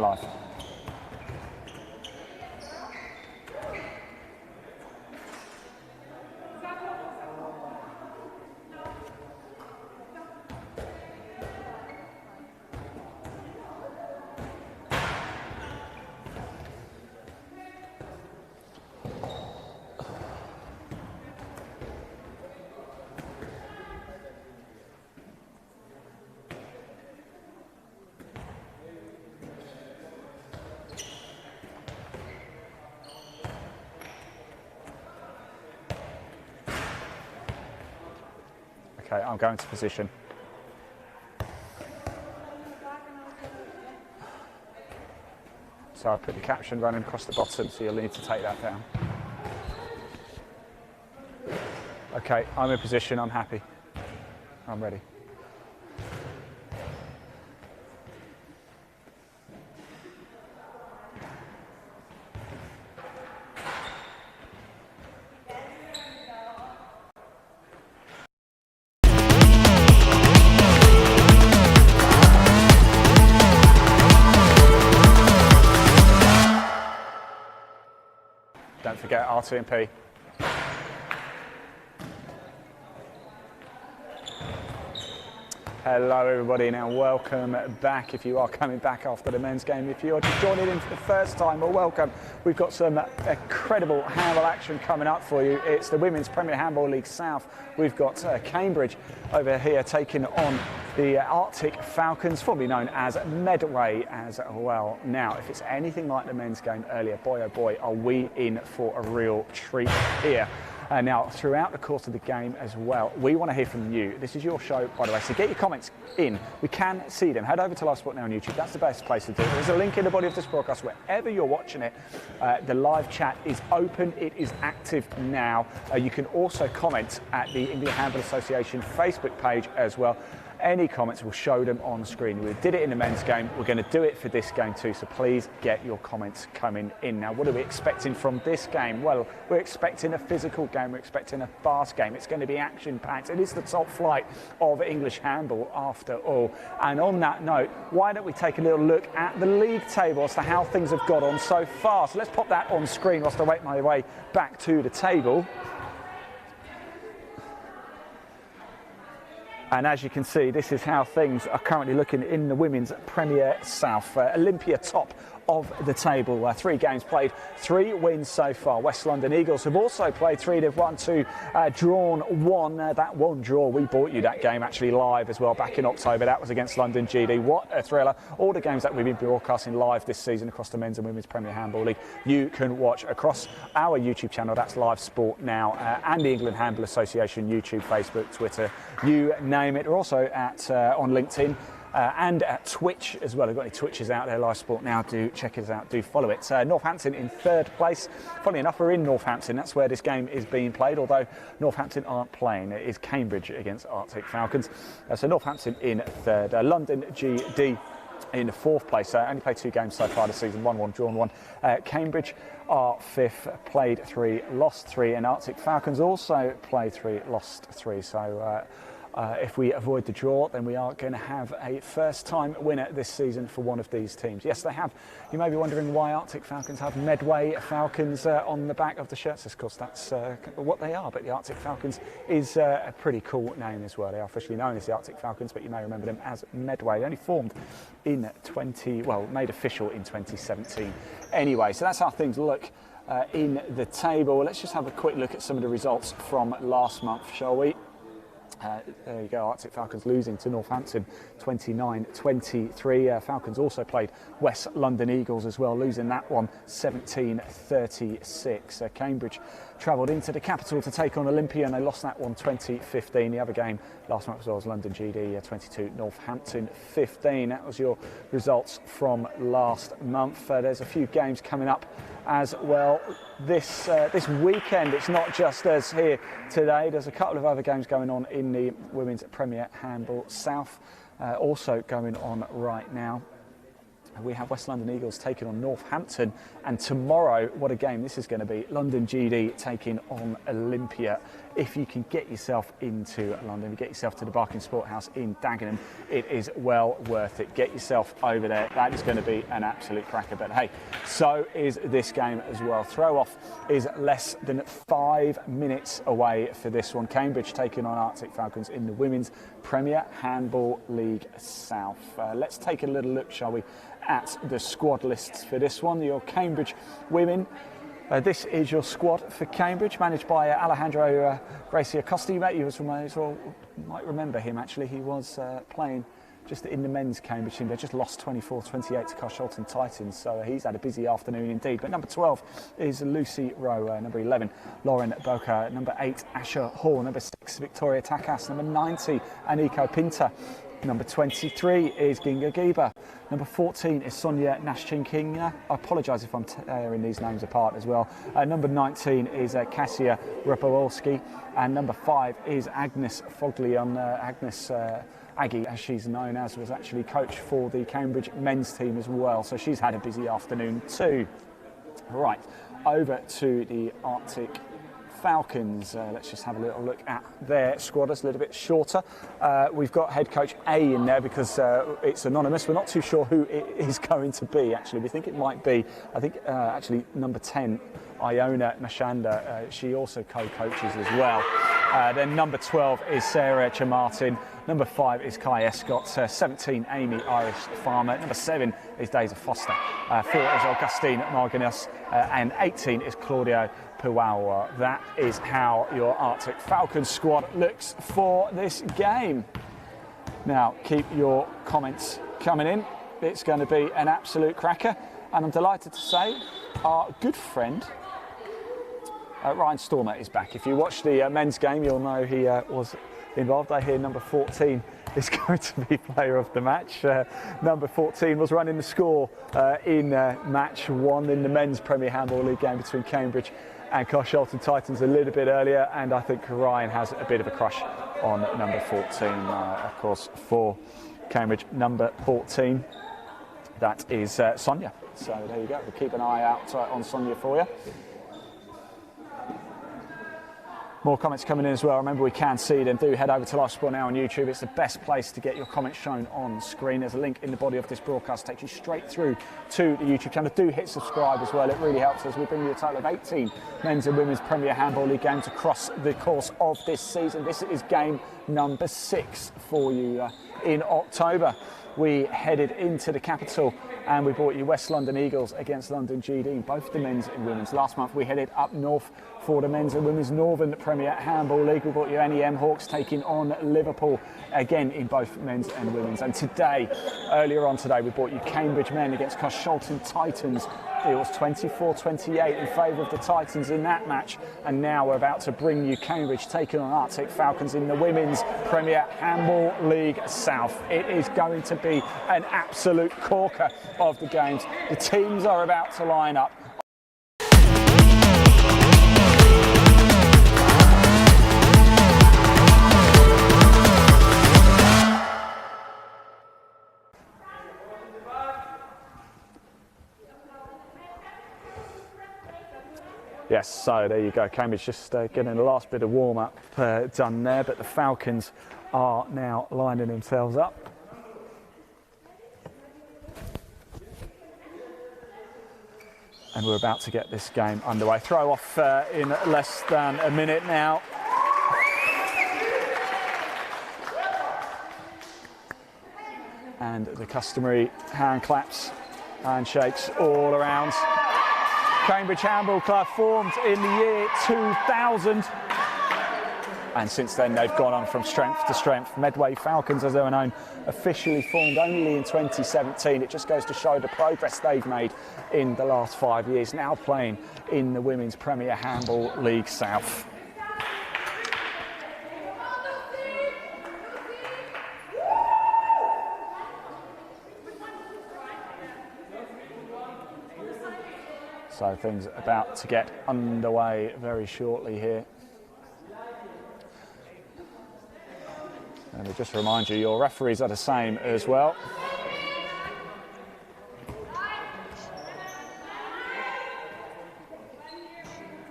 live. Okay, I'm going to position. So I put the caption running across the bottom, so you'll need to take that down. Okay, I'm in position, I'm happy. I'm ready. Don't forget R2 & P. Hello everybody, now welcome back. If you are coming back after the men's game, if you are just joining in for the first time, well welcome. We've got some incredible handball action coming up for you. It's the Women's Premier Handball League South. We've got Cambridge over here taking on the Arctic Falcons, formerly known as Medway as well. Now, if it's anything like the men's game earlier, boy oh boy, are we in for a real treat here. Now, throughout the course of the game as well, we want to hear from you. This is your show, by the way, so get your comments in. We can see them. Head over to Live Sport Now on YouTube. That's the best place to do it. There's a link in the body of this broadcast wherever you're watching it. The live chat is open. It is active now. You can also comment at the England Handball Association Facebook page as well. Any comments, we'll show them on screen. We did it in the men's game. We're going to do it for this game too, so please get your comments coming in. Now, what are we expecting from this game? Well, we're expecting a physical game. We're expecting a fast game. It's going to be action-packed. It is the top flight of English handball after all. And on that note, why don't we take a little look at the league table as to how things have got on so far. So let's pop that on screen whilst I make my way back to the table. And as you can see, this is how things are currently looking in the Women's Premier South. Olympia top of the table. 3 games played, 3 wins so far. West London Eagles have also played 3. They've won 2, drawn 1. That one draw, we brought you that game actually live as well back in October. That was against London GD. What a thriller. All the games that we've been broadcasting live this season across the Men's and Women's Premier Handball League, you can watch across our YouTube channel. That's Live Sport Now, and the England Handball Association YouTube, Facebook, Twitter, you name it. We're also at on LinkedIn. And at Twitch as well. We've got any Twitches out there, Live Sport Now, do check us out, do follow it. Northampton in 3rd place. Funnily enough, we're in Northampton. That's where this game is being played, although Northampton aren't playing. It is Cambridge against Arctic Falcons. So Northampton in 3rd. London GD in 4th place. Only played 2 games so far this season, 1-1, drawn 1. Cambridge are 5th, played 3, lost 3, and Arctic Falcons also played 3, lost 3. So if we avoid the draw, then we are going to have a first-time winner this season for one of these teams. Yes, they have. You may be wondering why Arctic Falcons have Medway Falcons on the back of the shirts. Of course, that's what they are, but the Arctic Falcons is a pretty cool name as well. They are officially known as the Arctic Falcons, but you may remember them as Medway. Only formed in made official in 2017. Anyway, so that's how things look in the table. Let's just have a quick look at some of the results from last month, shall we? There you go, Arctic Falcons losing to Northampton 29-23. Falcons also played West London Eagles as well, losing that one 17-36. Cambridge travelled into the capital to take on Olympia and they lost that one 20-15. The other game last month was London GD 22, Northampton 15. That was your results from last month. There's a few games coming up as well this weekend. It's not just us here today. There's a couple of other games going on in the Women's Premier Handball South, also going on right now. We have West London Eagles taking on Northampton, and tomorrow, what a game this is going to be. London GD taking on Olympia if you can get yourself into London, you get yourself to the Barking Sport House in Dagenham, it is well worth it. Get yourself over there. That is going to be an absolute cracker. But hey, so is this game as well. Throw off is less than 5 minutes away for this one. Cambridge taking on Arctic Falcons in the Women's Premier Handball League South. Let's take a little look, shall we, at the squad lists for this one. Your Cambridge women. This is your squad for Cambridge, managed by Alejandro Gracia Costa. You might remember him actually. He was playing just in the men's Cambridge team. They just lost 24-28 to Carshalton Titans, so he's had a busy afternoon indeed. But number 12 is Lucy Rowe, number 11 Lauren Boca, number 8 Asher Hall, number 6 Victoria Takas, number 90 Aniko Pinter. Number 23 is Ginga Giba. Number 14 is Sonia Nashchinkinga. I apologise if I'm tearing these names apart as well. Number 19 is Kasia Rapowolski. And number 5 is Agnes Foglion. Agnes Aggie, as she's known as, was actually coach for the Cambridge men's team as well. So she's had a busy afternoon too. Right, over to the Arctic Falcons. Let's just have a little look at their squad. It's a little bit shorter. We've got head coach A in there because it's anonymous. We're not too sure who it is going to be, actually. We think it might be, actually number 10, Iona Mashanda. She also co-coaches as well. Then number 12 is Sarah Chamartin. Number 5 is Kai Escott. 17, Amy Irish Farmer. Number 7 is Daisy Foster. 4 is Augustine Marginus. And 18 is Claudio Puawa. That is how your Arctic Falcons squad looks for this game. Now, keep your comments coming in. It's going to be an absolute cracker. And I'm delighted to say our good friend Ryan Stormer is back. If you watch the men's game, you'll know he was involved. I hear number 14 is going to be player of the match. Number 14 was running the score in match 1 in the men's Premier Handball League game between Cambridge and Carshalton Titans a little bit earlier, and I think Ryan has a bit of a crush on number 14, of course, for Cambridge. Number 14, that is Sonia. So there you go. We'll keep an eye out on Sonia for you. More comments coming in as well. Remember, we can see them. Do head over to Live Sport Now on YouTube. It's the best place to get your comments shown on screen. There's a link in the body of this broadcast, takes you straight through to the YouTube channel. Do hit subscribe as well. It really helps us. We bring you a total of 18 men's and women's Premier Handball League games across the course of this season. This is game number 6 for you in October. We headed into the capital and we brought you West London Eagles against London GD, both the men's and women's. Last month we headed up north for the men's and women's Northern Premier Handball League. We brought you NEM Hawks taking on Liverpool, again in both men's and women's. And today, earlier on today, we brought you Cambridge men against Carshalton Titans. It was 24-28 in favour of the Titans in that match. And now we're about to bring you Cambridge taking on Arctic Falcons in the Women's Premier Handball League South. It is going to be an absolute corker of the games. The teams are about to line up. Yes, so there you go. Cambridge just getting the last bit of warm-up done there, but the Falcons are now lining themselves up. And we're about to get this game underway. Throw off in less than a minute now. And the customary hand claps, handshakes all around. Cambridge Handball Club formed in the year 2000. And since then they've gone on from strength to strength. Medway Falcons, as they were known, officially formed only in 2017. It just goes to show the progress they've made in the last 5 years, now playing in the Women's Premier Handball League South. So things about to get underway very shortly here. And we just remind you, your referees are the same as well.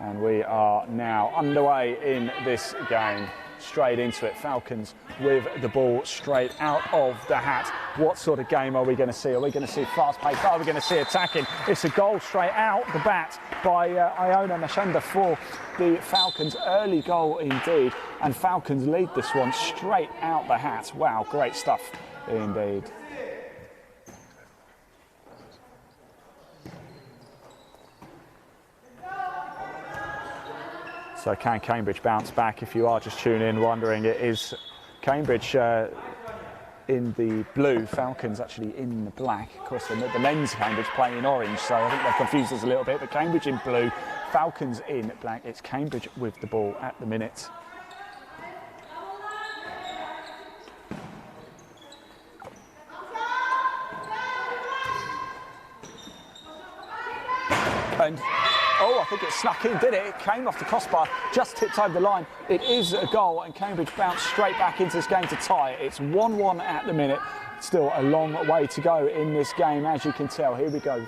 And we are now underway in this game. Straight into it. Falcons with the ball straight out of the hat. What sort of game are we going to see? Are we going to see fast paced? Are we going to see attacking? It's a goal straight out the bat by Iona Mashanda for the Falcons. Early goal indeed. And Falcons lead this one straight out the hat. Wow, great stuff indeed. So can Cambridge bounce back? If you are just tuning in wondering, it is Cambridge in the blue, Falcons actually in the black. Of course, the men's Cambridge playing in orange, so I think they've confused us a little bit. But Cambridge in blue, Falcons in black. It's Cambridge with the ball at the minute. And oh, I think it snuck in, did it? It came off the crossbar, just tipped over the line. It is a goal, and Cambridge bounced straight back into this game to tie it. It's 1-1 at the minute. Still a long way to go in this game, as you can tell. Here we go.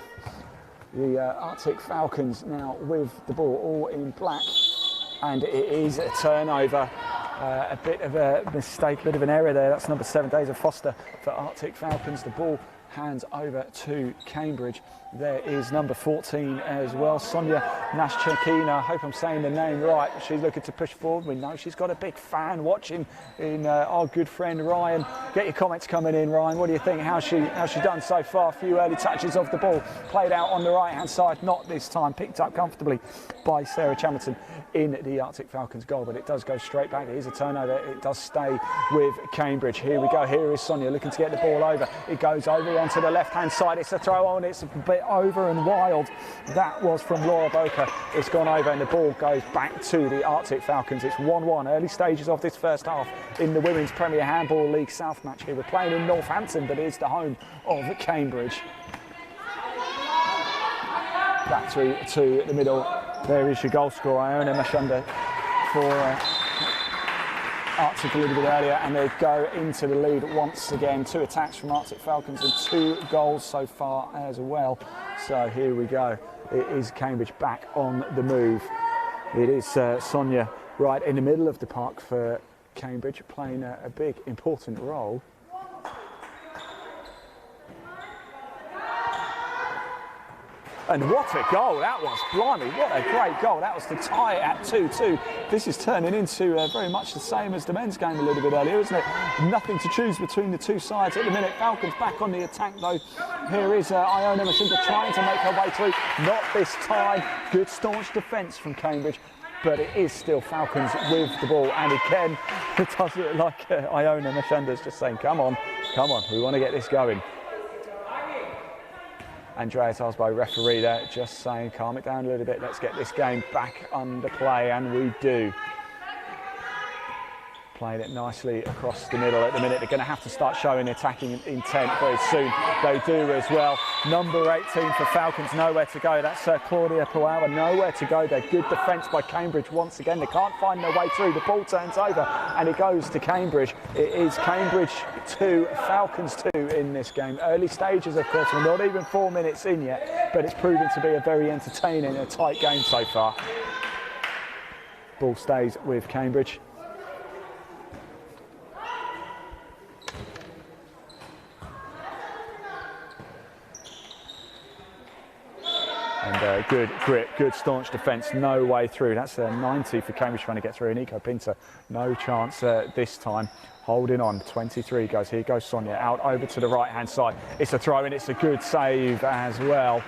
The Arctic Falcons now with the ball, all in black. And it is a turnover. A bit of a mistake, a bit of an error there. That's number 7, Daisy Foster for Arctic Falcons. The ball hands over to Cambridge. There is number 14 as well, Sonia Nashchakina. I hope I'm saying the name right. She's looking to push forward. We know she's got a big fan watching in our good friend Ryan. Get your comments coming in, Ryan. What do you think? How's she done so far? A few early touches of the ball. Played out on the right-hand side, not this time. Picked up comfortably by Sarah Chamerton in the Arctic Falcons goal, but it does go straight back. It is a turnover. It does stay with Cambridge. Here we go. Here is Sonia looking to get the ball over. It goes over onto the left-hand side. It's a throw on. It's a bit over and wild. That was from Laura Boker. It's gone over and the ball goes back to the Arctic Falcons. It's 1-1. Early stages of this first half in the Women's Premier Handball League South match here. We're playing in Northampton, but it is the home of Cambridge. Back to the middle. There is your goal scorer, Iona Mashanda for Arctic a little bit earlier, and they go into the lead once again. 2 attacks from Arctic Falcons and 2 goals so far as well. So here we go. It is Cambridge back on the move. It is Sonia right in the middle of the park for Cambridge, playing a big, important role. And what a goal that was, blimey, what a great goal. That was to tie it at 2-2. This is turning into very much the same as the men's game a little bit earlier, isn't it? Nothing to choose between the two sides at the minute. Falcons back on the attack though. Here is Iona Mashanda trying to make her way through. Not this time. Good staunch defence from Cambridge. But it is still Falcons with the ball. And again, it does look like Iona Mashanda's just saying, come on, we want to get this going. Andrea Tasbo, referee there, just saying, calm it down a little bit. Let's get this game back under play, and we do. Playing it nicely across the middle at the minute. They're going to have to start showing attacking intent very soon. They do as well. Number 18 for Falcons, nowhere to go. That's Claudia Puawa, nowhere to go. They're good defence by Cambridge once again. They can't find their way through. The ball turns over and it goes to Cambridge. It is Cambridge 2, Falcons 2 in this game. Early stages, of course. We're not even 4 minutes in yet, but it's proven to be a very entertaining and tight game so far. Ball stays with Cambridge. And good grip, good staunch defence, no way through. That's a 90 for Cambridge trying to get through. Nico Pinter, no chance this time. Holding on, 23 goes. Here goes Sonia, out over to the right-hand side. It's a throw and it's a good save as well.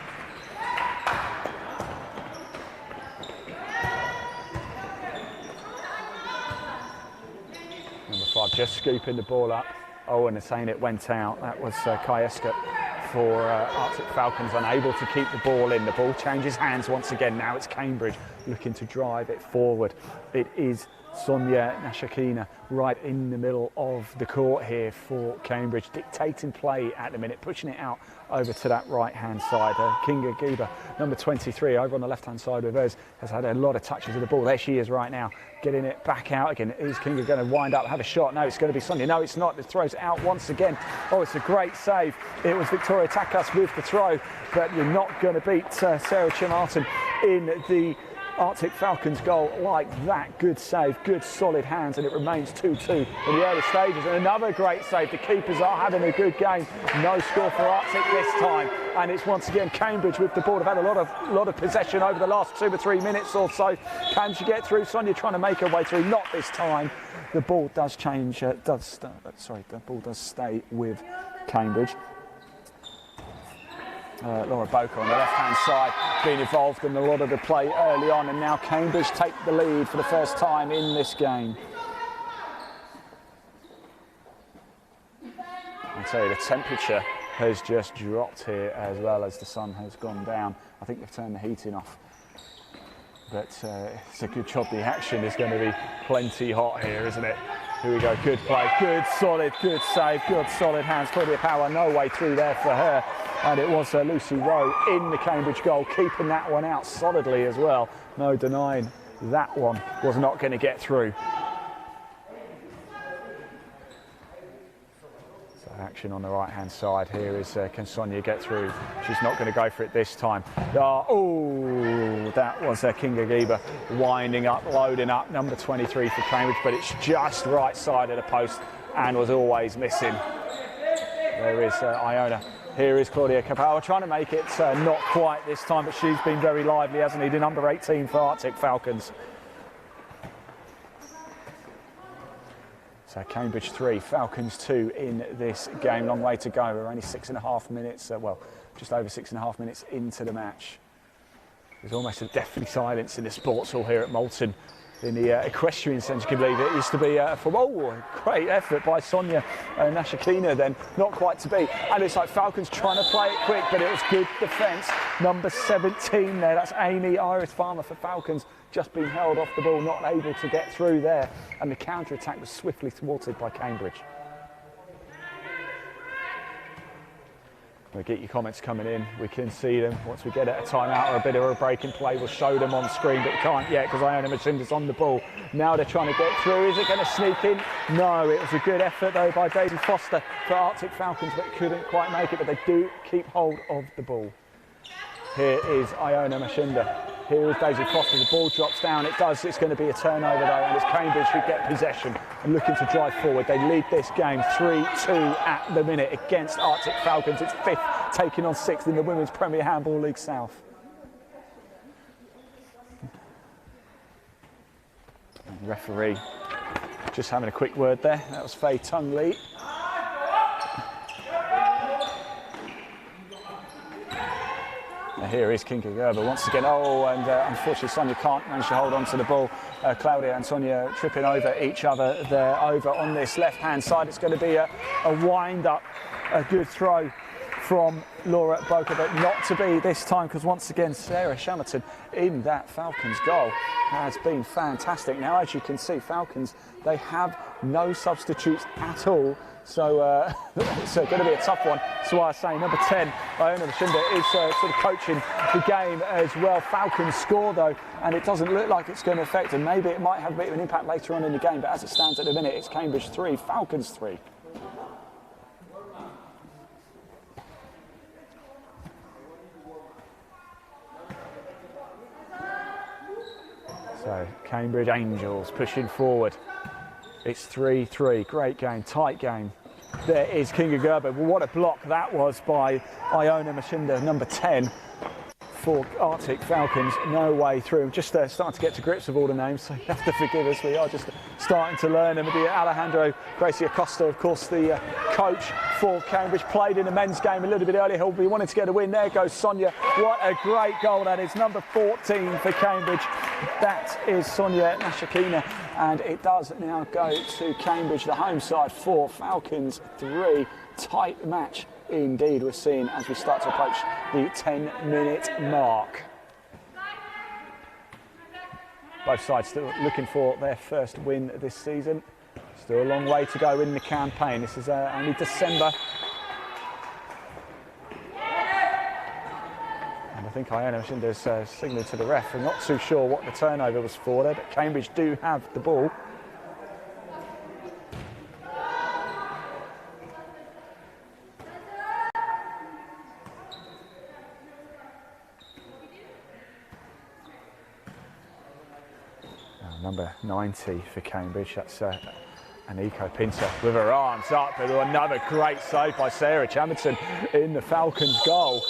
Number 5 just scooping the ball up. Oh, and they're saying it went out. That was Kai Escott for Arctic Falcons, unable to keep the ball in. The ball changes hands once again. Now it's Cambridge looking to drive it forward. It is Sonia Nashakina right in the middle of the court here for Cambridge, dictating play at the minute, pushing it out over to that right-hand side. Kinga Giba, number 23, over on the left-hand side with us, has had a lot of touches of the ball. There she is right now, getting it back out again. Is Kinga going to wind up, have a shot? No, it's going to be Sonia. No, it's not. It throws it out once again. Oh, it's a great save. It was Victoria Takas with the throw, but you're not going to beat Sarah Chimartin in the Arctic Falcons goal like that. Good save, good solid hands, and it remains 2-2 in the early stages. And another great save. The keepers are having a good game. No score for Arctic this time, and it's once again Cambridge with the ball. They've had a lot of possession over the last 2 or 3 minutes or so. Can she get through? Sonia trying to make her way through. Not this time. The ball does change. The ball does stay with Cambridge. Laura Boker on the left-hand side being involved in a lot of the play early on, and now Cambridge take the lead for the first time in this game. I tell you, the temperature has just dropped here as well as the sun has gone down. I think they've turned the heating off, but it's a good job. The action is going to be plenty hot here, isn't it? Here we go, good play, good solid, good save, good solid hands. Claudia Power, no way through there for her. And it was Lucy Rowe in the Cambridge goal, keeping that one out solidly as well. No denying that one was not going to get through. So action on the right-hand side here is, can Sonia get through? She's not going to go for it this time. Oh, that was Kinga Gieber winding up, loading up, number 23 for Cambridge, but it's just right side of the post and was always missing. There is Iona. Here is Claudia Kapower trying to make it not quite this time, but she's been very lively, hasn't he? The number 18 for Arctic Falcons. So Cambridge 3, Falcons 2 in this game. Long way to go. We're only 6.5 minutes, well, just over 6.5 minutes into the match. There's almost a deathly silence in the sports hall here at Moulton. In the equestrian centre, you can believe it used to be great effort by Sonia Nashikina, then not quite to be. And it's like Falcons trying to play it quick, but it was good defence. Number 17 there, that's Amy Iris Farmer for Falcons, just been held off the ball, not able to get through there. And the counter-attack was swiftly thwarted by Cambridge. We'll get your comments coming in. We can see them once we get at a timeout or a bit of a break in play. We'll show them on screen, but we can't yet because Iona Machinda's on the ball. Now they're trying to get through. Is it going to sneak in? No, it was a good effort though by Daisy Foster for Arctic Falcons, but couldn't quite make it, but they do keep hold of the ball. Here is Iona Machinda. Here is Daisy Foster, the ball drops down, it's going to be a turnover though, and it's Cambridge who get possession and looking to drive forward. They lead this game 3-2 at the minute against Arctic Falcons. It's 5th, taking on 6th in the Women's Premier Handball League South. And the referee just having a quick word there, that was Faye Tung Lee. Here is Kinga Gerber once again. Unfortunately Sonia can't manage to hold on to the ball. Claudia and Sonia tripping over each other there over on this left-hand side. It's going to be a wind-up, a good throw from Laura Boker, but not to be this time because once again Sarah Shamerton in that Falcons goal has been fantastic. Now as you can see, Falcons, they have no substitutes at all. So it's going to be a tough one. So I say number 10, Iona Machinda, is sort of coaching the game as well. Falcons score though, and it doesn't look like it's going to affect them. Maybe it might have a bit of an impact later on in the game, but as it stands at the minute, it's Cambridge 3, Falcons 3. So Cambridge Angels pushing forward. It's 3-3, great game, tight game. There is Kinga Gerber. Well, what a block that was by Iona Machinda, number 10 for Arctic Falcons. No way through. Just starting to get to grips with all the names, so you have to forgive us. We are just starting to learn them. The Alejandro Gracie Acosta, of course, the coach for Cambridge, played in the men's game a little bit earlier. He'll be wanting to get a win. There goes Sonia. What a great goal that is. Number 14 for Cambridge. That is Sonia Nashikina. And it does now go to Cambridge, the home side, 4, Falcons 3. Tight match indeed we're seeing as we start to approach the 10-minute mark. Both sides still looking for their first win this season. Still a long way to go in the campaign. This is only December. And I think Iona Machinda's signalling to the ref. I'm not too sure what the turnover was for there, but Cambridge do have the ball. Number 90 for Cambridge, that's Aniko Pinter with her arms up, and another great save by Sarah Chamberton in the Falcons goal.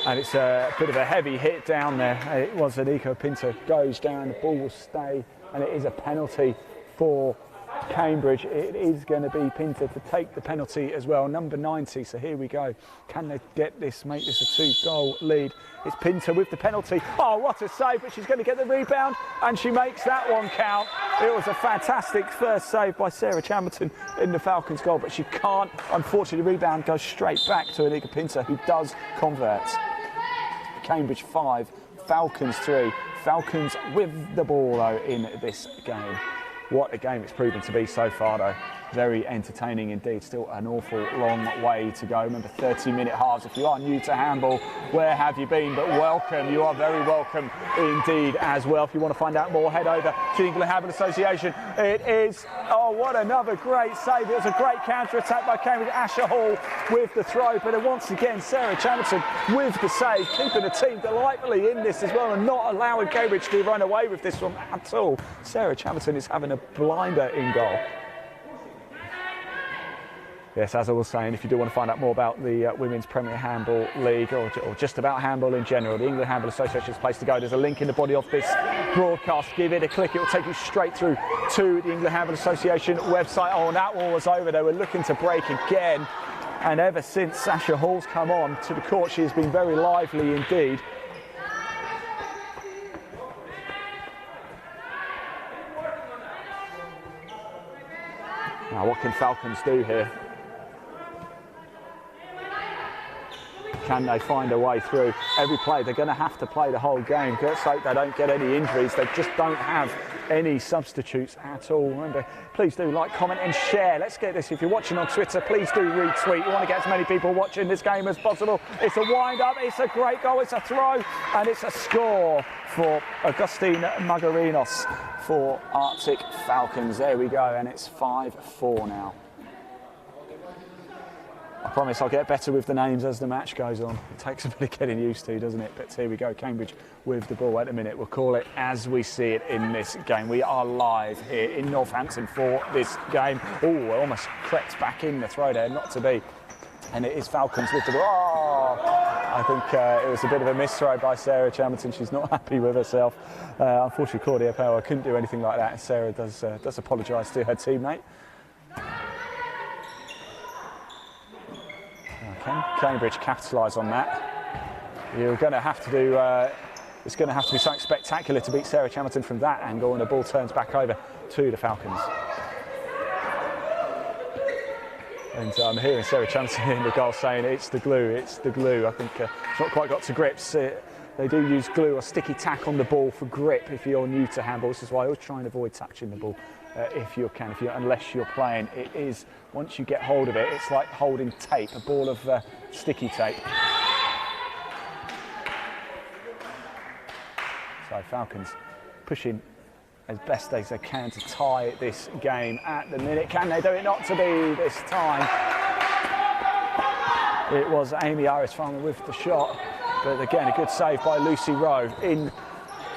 And it's a bit of a heavy hit down there. It was Aniko Pinter, goes down, the ball will stay, and it is a penalty for Cambridge. It is going to be Pinter to take the penalty as well, number 90. So here we go. Can they get this, make this a 2-goal lead? It's Pinter with the penalty. Oh, what a save, but she's going to get the rebound, and she makes that one count. It was a fantastic first save by Sarah Chamberton in the Falcons goal, but she can't. Unfortunately, the rebound goes straight back to Aniko Pinter, who does convert. Cambridge 5, Falcons 3. Falcons with the ball, though, in this game. What a game it's proven to be so far, though. Very entertaining indeed. Still an awful long way to go. Remember, 30-minute halves. If you are new to handball, where have you been? But welcome. You are very welcome indeed as well. If you want to find out more, head over to the England Handball Association. It is, oh, what another great save. It was a great counter-attack by Cambridge. Asher Hall with the throw. But once again, Sarah Chamberton with the save, keeping the team delightfully in this as well and not allowing Cambridge to run away with this one at all. Sarah Chamberton is having a blinder in goal. Yes, as I was saying, if you do want to find out more about the Women's Premier Handball League or just about handball in general, the England Handball Association is the place to go. There's a link in the body of this broadcast. Give it a click. It will take you straight through to the England Handball Association website. Oh, and that one was over. They were looking to break again. And ever since Sasha Hall's come on to the court, she has been very lively indeed. Now, what can Falcons do here? Can they find a way through? Every play, they're going to have to play the whole game. Let's hope they don't get any injuries. They just don't have any substitutes at all. Remember, please do like, comment and share. Let's get this. If you're watching on Twitter, please do retweet. We want to get as many people watching this game as possible. It's a wind-up. It's a great goal. It's a throw. And it's a score for Augustine Magarinos for Arctic Falcons. There we go. And it's 5-4 now. I promise I'll get better with the names as the match goes on. It takes a bit of getting used to, doesn't it? But here we go, Cambridge with the ball at the minute. We'll call it as we see it in this game. We are live here in Northampton for this game. Oh, almost crept back in the throw there, not to be. And it is Falcons with the ball. Oh, I think it was a bit of a misthrow by Sarah Chamberton. She's not happy with herself. Unfortunately, Claudia Power couldn't do anything like that. And Sarah does apologise to her teammate. Can Cambridge capitalise on that? You're going to have to do. It's going to have to be something spectacular to beat Sarah Chamberton from that angle, and the ball turns back over to the Falcons. And I'm hearing Sarah Chamberton in the goal saying, "It's the glue, it's the glue." I think it's not quite got to grips. They do use glue or sticky tack on the ball for grip if you're new to handball. This is why I always try and avoid touching the ball. If you can, unless you're playing, it is, once you get hold of it, it's like holding tape, a ball of sticky tape. So Falcons pushing as best as they can to tie this game at the minute. Can they do it? Not to be this time. It was Amy Iris-Farmer with the shot, but again, a good save by Lucy Rowe in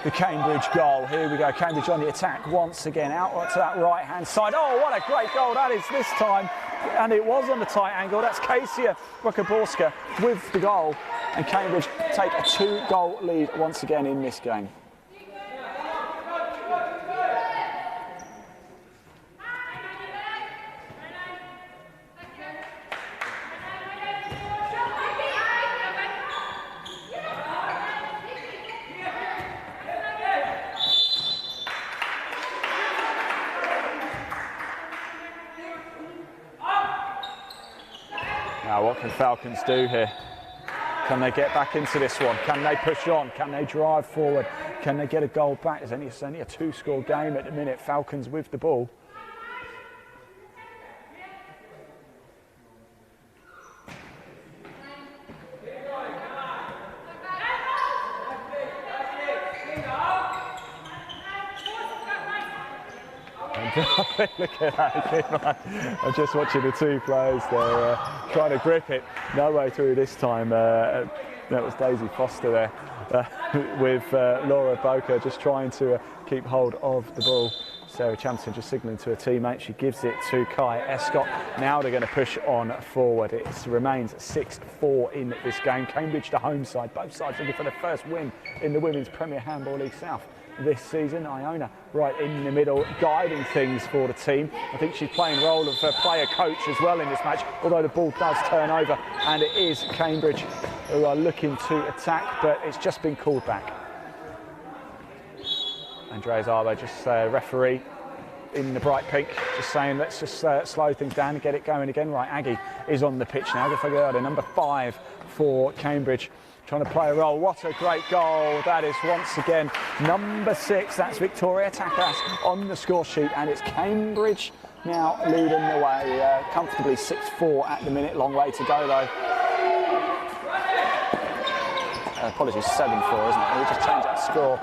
the Cambridge goal. Here we go, Cambridge on the attack once again, out to that right-hand side. Oh, what a great goal that is this time. And it was on the tight angle. That's Kasia Bukaborska with the goal. And Cambridge take a 2-goal lead once again in this game. Now, what can Falcons do here? Can they get back into this one? Can they push on? Can they drive forward? Can they get a goal back? It's only a 2-score game at the minute. Falcons with the ball. Look at that. I'm just watching the two players there trying to grip it. No way through this time. That was Daisy Foster there with Laura Boker just trying to keep hold of the ball. Sarah Champson just signalling to her teammate. She gives it to Kai Escott. Now they're going to push on forward. It remains 6-4 in this game. Cambridge, the home side. Both sides looking for the first win in the Women's Premier Handball League South this season. Iona right in the middle, guiding things for the team. I think she's playing the role of player coach as well in this match, although the ball does turn over, and it is Cambridge who are looking to attack, but it's just been called back. Andreas Arbo, just referee in the bright pink, just saying let's just slow things down and get it going again. Right, Aggie is on the pitch now. Go for number 5 for Cambridge, trying to play a role. What a great goal. That is once again number 6. That's Victoria Takas on the score sheet, and it's Cambridge now leading the way comfortably 6-4 at the minute. Long way to go though. Apologies, 7-4, isn't it? We just changed that score.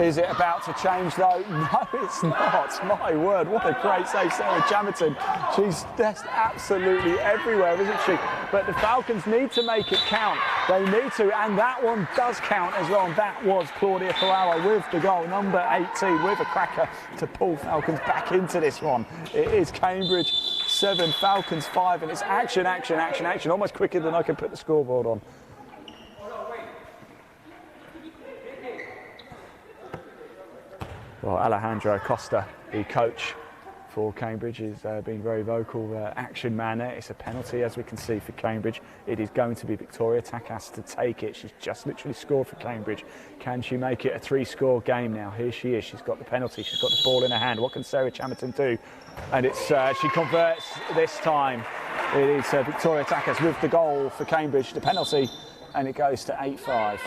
Is it about to change though? No, it's not. My word, what a great save, Sarah Jammerton. She's just absolutely everywhere, isn't she? But the Falcons need to make it count. They need to, and that one does count as well. And that was Claudia Ferraro with the goal, number 18, with a cracker to pull Falcons back into this one. It is Cambridge 7, Falcons 5, and it's action, action, action, action, almost quicker than I can put the scoreboard on. Well, Alejandro Costa, the coach for Cambridge, is being very vocal. Action man there. It's a penalty, as we can see, for Cambridge. It is going to be Victoria Takas to take it. She's just literally scored for Cambridge. Can she make it a 3-score game now? Here she is. She's got the penalty. She's got the ball in her hand. What can Sarah Chamberton do? And it's she converts this time. It is Victoria Takas with the goal for Cambridge, the penalty, and it goes to 8-5.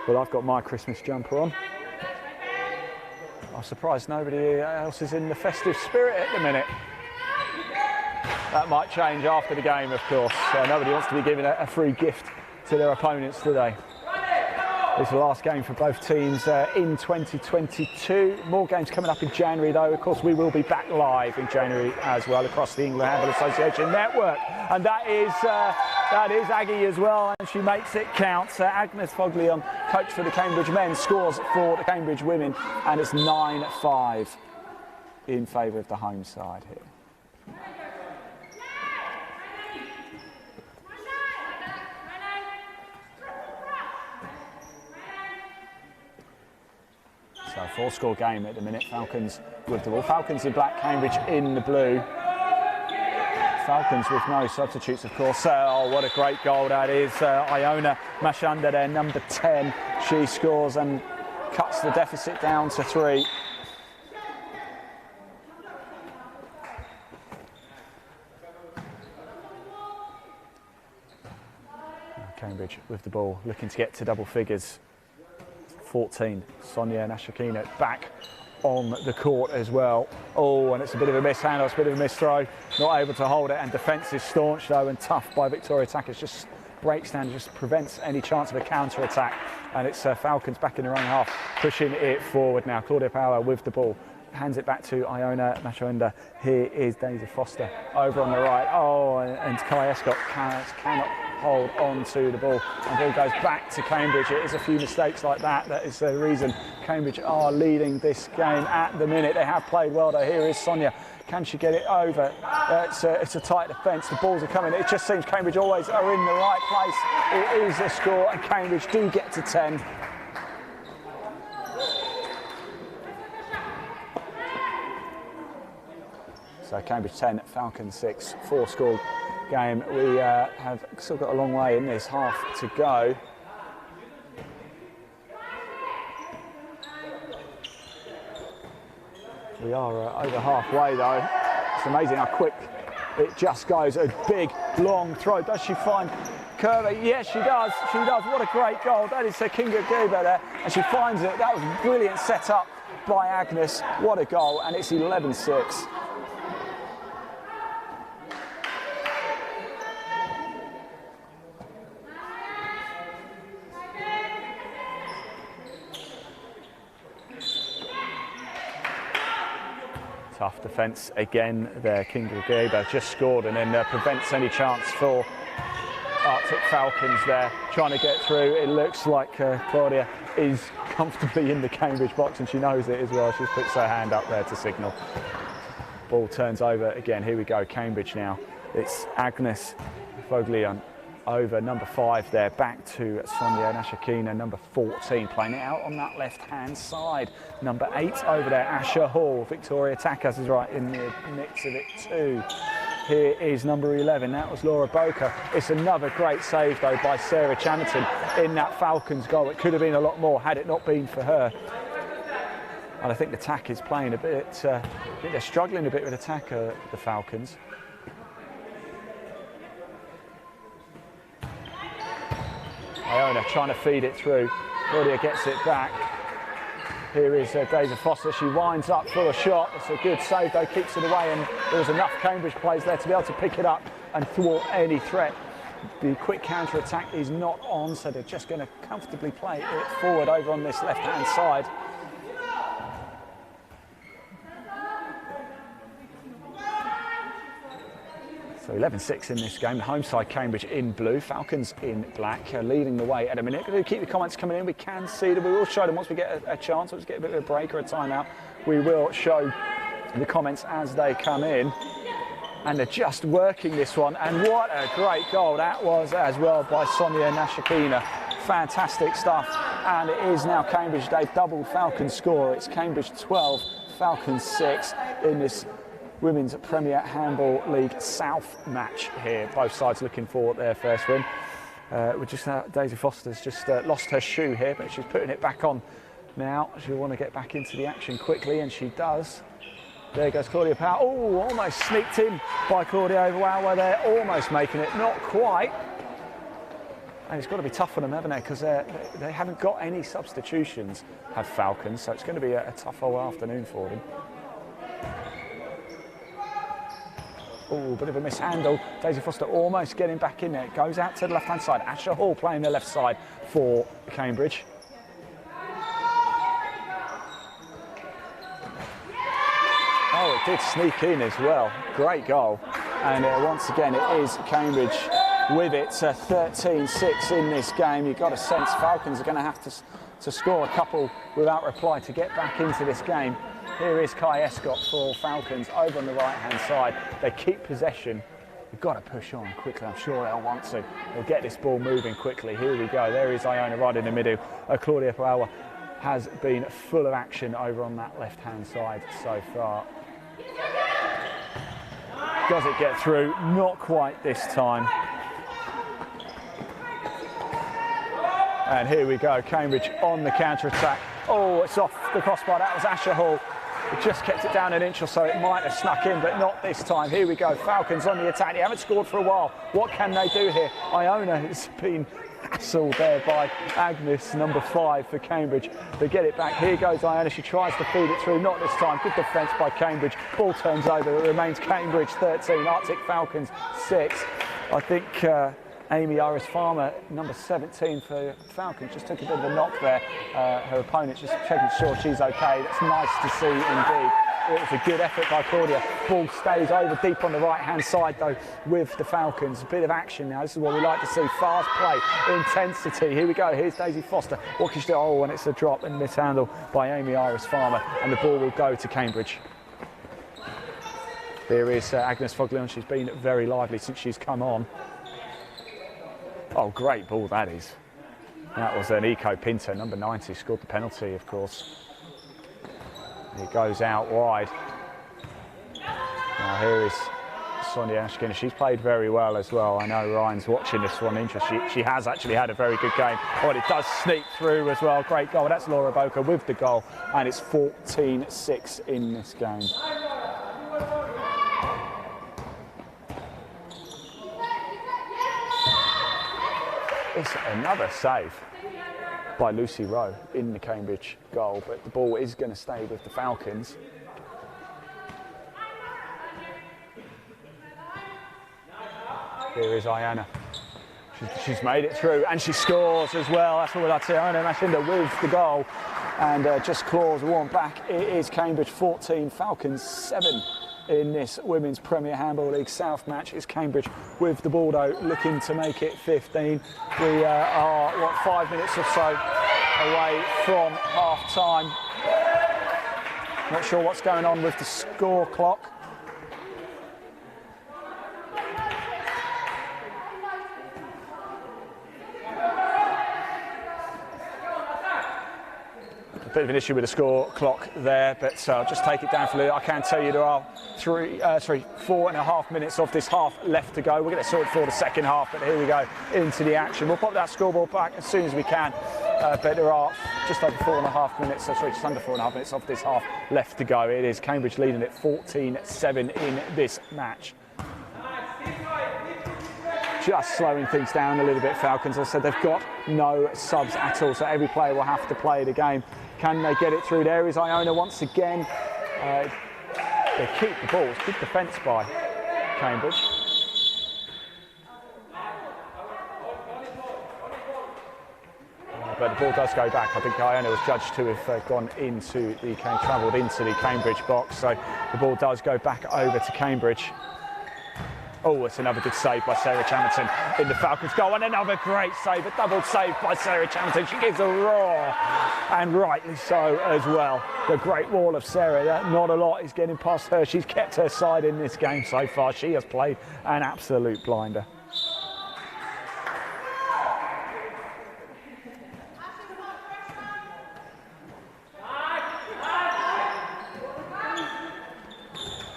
Well, I've got my Christmas jumper on. I'm surprised nobody else is in the festive spirit at the minute. That might change after the game, of course. Nobody wants to be giving a free gift to their opponents today. It's the last game for both teams in 2022. More games coming up in January, though. Of course, we will be back live in January as well across the England Handball Association network. And that is Aggie as well, and she makes it count. Agnes Foglion, coach for the Cambridge men, scores for the Cambridge women, and it's 9-5 in favour of the home side here. So 4-score game at the minute. Falcons with the ball. Falcons in black, Cambridge in the blue. Falcons with no substitutes, of course. Oh, what a great goal that is. Iona Mashanda there, number 10. She scores and cuts the deficit down to 3. Cambridge with the ball, looking to get to double figures. 14. Sonia Nashakina back on the court as well. Oh, and it's a bit of a mishandle, it's a bit of a misthrow. Not able to hold it, and defence is staunch though and tough by Victoria Takas. Just breaks down, just prevents any chance of a counter-attack. And it's Falcons back in their own half, pushing it forward now. Claudia Power with the ball. Hands it back to Iona Mashonda. Here is Daisy Foster over on the right. Oh, and Kai Escott cannot hold on to the ball. And ball goes back to Cambridge. It is a few mistakes like that. That is the reason Cambridge are leading this game at the minute. They have played well though. Here is Sonia. Can she get it over? It's a tight defence. The balls are coming. It just seems Cambridge always are in the right place. It is a score, and Cambridge do get to 10. So Cambridge 10, Falcons 6, 4-score game. We have still got a long way in this half to go. We are over halfway though. It's amazing how quick it just goes. A big, long throw. Does she find Kirby? Yes, she does. She does. What a great goal. That is Kinga Giba there. And she finds it. That was a brilliant set up by Agnes. What a goal. And it's 11-6. Tough defence again there. Kinga just scored and then prevents any chance for Arctic Falcons there, trying to get through. It looks like Claudia is comfortably in the Cambridge box, and she knows it as well. She puts her hand up there to signal. Ball turns over again. Here we go, Cambridge now. It's Agnes Foglion over number 5 there, back to Sonia Nashakina, number 14, playing it out on that left-hand side. Number 8 over there, Asher Hall. Victoria Takas is right in the mix of it too. Here is number 11, that was Laura Boker. It's another great save though by Sarah Channerton in that Falcons goal. It could have been a lot more had it not been for her. And I think the attack is playing a bit, I think they're struggling a bit with attack, the Falcons. Iona trying to feed it through. Claudia gets it back. Here is Daisy Foster. She winds up for a shot. It's a good save though, keeps it away, and there was enough Cambridge players there to be able to pick it up and thwart any threat. The quick counter attack is not on, so they're just going to comfortably play it forward over on this left hand side. So 11-6 in this game. The home side Cambridge in blue, Falcons in black, leading the way at a minute. Going to keep the comments coming in. We can see them. We will show them once we get a chance. Let's get a bit of a break or a timeout. We will show the comments as they come in. And they're just working this one. And what a great goal that was as well by Sonia Nashakina. Fantastic stuff. And it is now Cambridge. They've doubled Falcons score. It's Cambridge 12, Falcons 6 in this Women's Premier Handball League South match here. Both sides looking for their first win. Daisy Foster's just lost her shoe here, but she's putting it back on now. She'll want to get back into the action quickly, and she does. There goes Claudia Power. Oh, almost sneaked in by Claudia Overwauer there, almost making it, not quite. And it's got to be tough for them, haven't they? Because they haven't got any substitutions, have Falcons, so it's going to be a tough whole afternoon for them. Oh, bit of a mishandle. Daisy Foster almost getting back in there. It goes out to the left-hand side. Asher Hall playing the left side for Cambridge. Oh, it did sneak in as well. Great goal. And once again, it is Cambridge with it. 13-6 in this game. You've got a sense Falcons are going to have to score a couple without reply to get back into this game. Here is Kai Escott for Falcons over on the right-hand side. They keep possession. We've got to push on quickly. I'm sure they'll want to. They'll get this ball moving quickly. Here we go. There is Iona right in the middle. Claudia Power has been full of action over on that left-hand side so far. Does it get through? Not quite this time. And here we go. Cambridge on the counter-attack. Oh, it's off the crossbar. That was Asher Hall. It just kept it down an inch or so. It might have snuck in, but not this time. Here we go. Falcons on the attack. They haven't scored for a while. What can they do here? Iona has been hassled there by Agnes, number 5 for Cambridge. They get it back. Here goes Iona. She tries to feed it through. Not this time. Good defence by Cambridge. Ball turns over. It remains Cambridge 13, Arctic Falcons 6. I think Amy Iris-Farmer, number 17 for Falcons, just took a bit of a knock there. Her opponent just checking sure she's okay. That's nice to see indeed. It was a good effort by Claudia. Ball stays over deep on the right-hand side though with the Falcons. A bit of action now. This is what we like to see. Fast play, intensity. Here we go. Here's Daisy Foster. What can she do? Oh, and it's a drop and mishandle by Amy Iris-Farmer. And the ball will go to Cambridge. Here is Agnes Foglion. She's been very lively since she's come on. Oh, great ball that is. That was an Eco Pinto, number 90, scored the penalty, of course. It goes out wide. Now here is Sonia Ashkin. She's played very well as well. I know Ryan's watching this one. Interesting. She has actually had a very good game. Oh, and it does sneak through as well. Great goal. That's Laura Boker with the goal. And it's 14-6 in this game. It's another save by Lucy Rowe in the Cambridge goal, but the ball is going to stay with the Falcons. Here is Iona. She's made it through and she scores as well. That's what we like to see. Iona Mashinda with the goal. and just claws one back. It is Cambridge 14, Falcons 7 in this Women's Premier Handball League South match. It's Cambridge with the ball though, looking to make it 15. We are, 5 minutes or so away from half time. Not sure what's going on with the score clock. Bit of an issue with the score clock there, but I'll just take it down for a little. I can tell you there are 4.5 minutes of this half left to go. We're going to sort it for the second half, but here we go into the action. We'll pop that scoreboard back as soon as we can, but there are just over 4.5 minutes, just under 4.5 minutes of this half left to go. It is Cambridge leading it 14-7 in this match. Just slowing things down a little bit, Falcons. As I said, they've got no subs at all, so every player will have to play the game. Can they get it through? There is Iona once again. They keep the ball. It's good defence by Cambridge. But the ball does go back. I think Iona was judged to have travelled into the Cambridge box, so the ball does go back over to Cambridge. Oh, it's another good save by Sarah Chamberton in the Falcons goal, and another great save, a double save by Sarah Chamberton. She gives a roar, and rightly so as well. The great wall of Sarah, not a lot is getting past her. She's kept her side in this game so far. She has played an absolute blinder.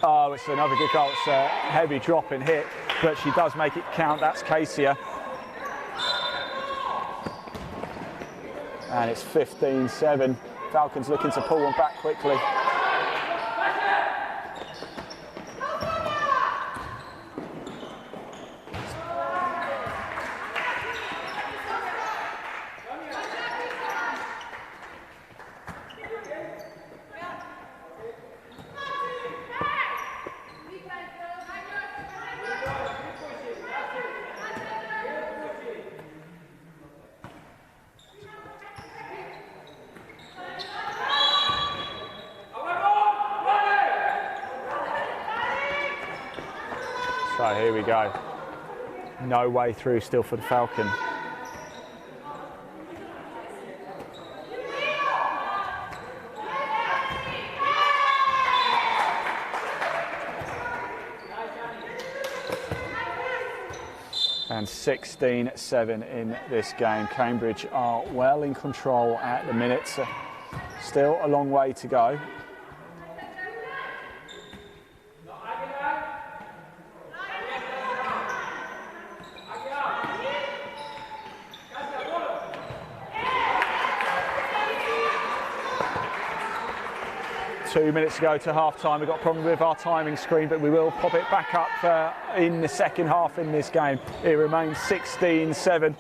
Oh, it's another good goal. It's a heavy drop and hit, but she does make it count. That's Casey. And it's 15-7. Falcons looking to pull one back quickly. So here we go. No way through still for the Falcon. And 16-7 in this game. Cambridge are well in control at the minute. Still a long way to go. Two minutes to go to half time. We've got a problem with our timing screen, but we will pop it back up in the second half in this game. It remains 16-7.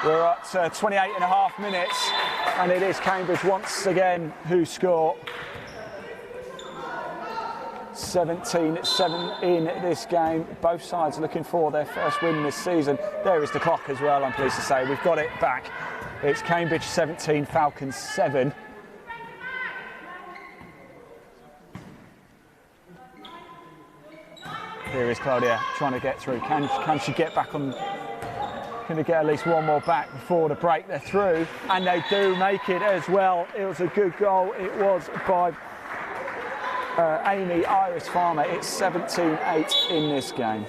We're at 28.5 minutes, and it is Cambridge once again who score. 17-7 in this game. Both sides looking for their first win this season. There is the clock as well, I'm pleased to say. We've got it back. It's Cambridge 17, Falcons 7. Here is Claudia trying to get through. Can she get back on? Can they get at least one more back before the break? They're through, and they do make it as well. It was a good goal. It was by Amy Iris Farmer. It's 17-8 in this game.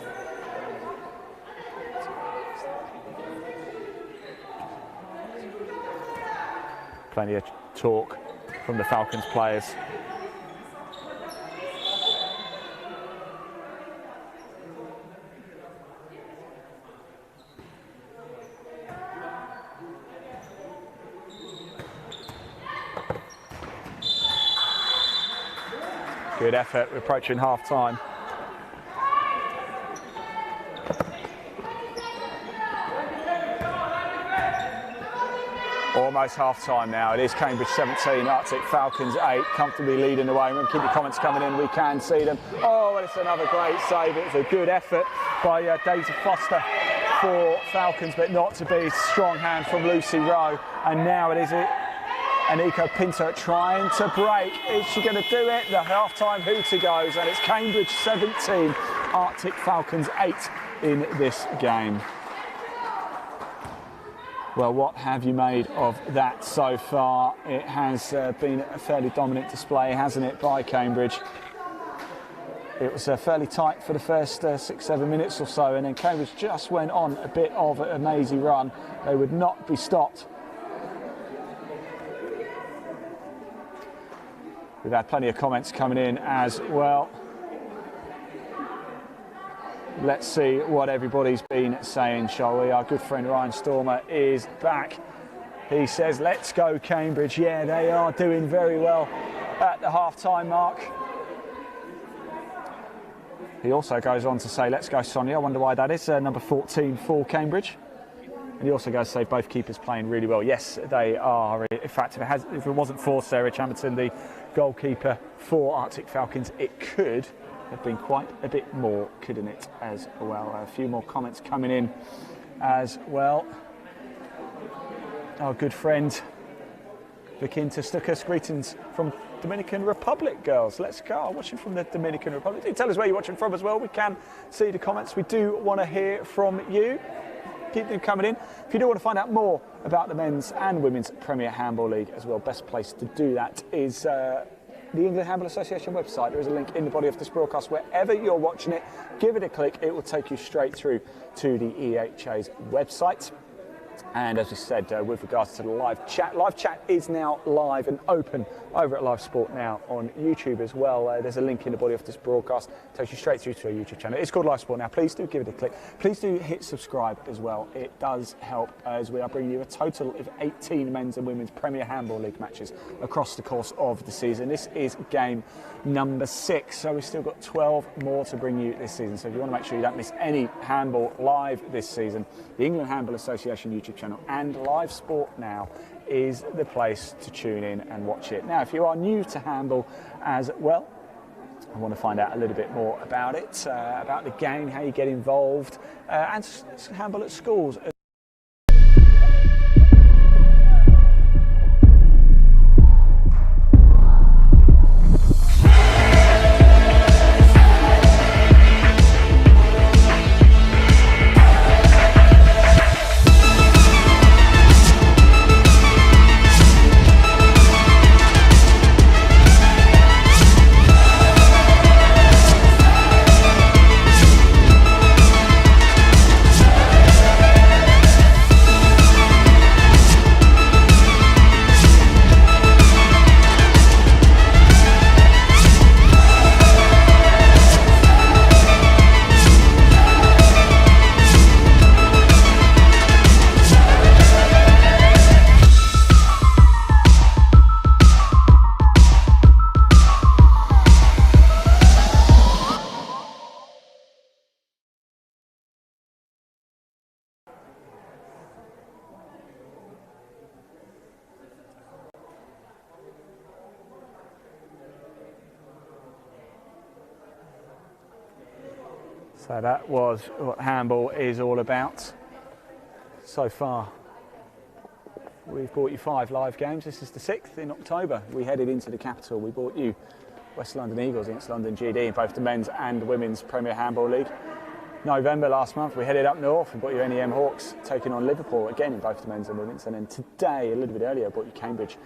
Plenty of talk from the Falcons players. Good effort, we're approaching half time. Almost half time now. It is Cambridge 17, Arctic Falcons 8, comfortably leading the way. Remember, keep your comments coming in, we can see them. Oh, and it's another great save. It was a good effort by Daisy Foster for Falcons, but not to be. Strong hand from Lucy Rowe, and now it is Aniko Pinto trying to break. Is she going to do it? The half-time hooter goes, and it's Cambridge 17, Arctic Falcons 8 in this game. Well, what have you made of that so far? It has been a fairly dominant display, hasn't it, by Cambridge? It was fairly tight for the first 6-7 minutes or so, and then Cambridge just went on a bit of a mazy run. They would not be stopped. We've had plenty of comments coming in as well. Let's see what everybody's been saying, shall we? Our good friend Ryan Stormer is back. He says, let's go Cambridge. Yeah, they are doing very well at the half-time mark. He also goes on to say, let's go Sonia. I wonder why that is, number 14 for Cambridge. And he also goes to say both keepers playing really well. Yes, they are. In fact, if it wasn't for Sarah Chamberton, the goalkeeper for Arctic Falcons, it could have been quite a bit more, couldn't it, as well? A few more comments coming in as well. Our good friend Vikinta Stukas, greetings from Dominican Republic, girls. Let's go. Watching from the Dominican Republic. Do tell us where you're watching from as well. We can see the comments. We do want to hear from you. Keep them coming in. If you do want to find out more about the men's and women's Premier Handball League as well, best place to do that is the England Handball Association website. There is a link in the body of this broadcast. Wherever you're watching it, give it a click. It will take you straight through to the EHA's website. And as we said, with regards to the live chat is now live and open over at Live Sport Now on YouTube as well. There's a link in the body of this broadcast. It takes you straight through to our YouTube channel. It's called Live Sport Now. Please do give it a click. Please do hit subscribe as well. It does help as we are bringing you a total of 18 men's and women's Premier Handball League matches across the course of the season. This is game number 6, so we've still got 12 more to bring you this season. So if you want to make sure you don't miss any handball live this season, the England Handball Association YouTube channel and Live Sport Now is the place to tune in and watch it. Now, if you are new to handball as well, I want to find out a little bit more about it, about the game, how you get involved, and handball at schools. So that was what handball is all about. So far, we've brought you 5 live games. This is the 6th in October. We headed into the capital. We brought you West London Eagles against London GD in both the men's and women's Premier Handball League. November last month, we headed up north and brought you NEM Hawks taking on Liverpool, again in both the men's and women's. And then today, a little bit earlier, I brought you Cambridge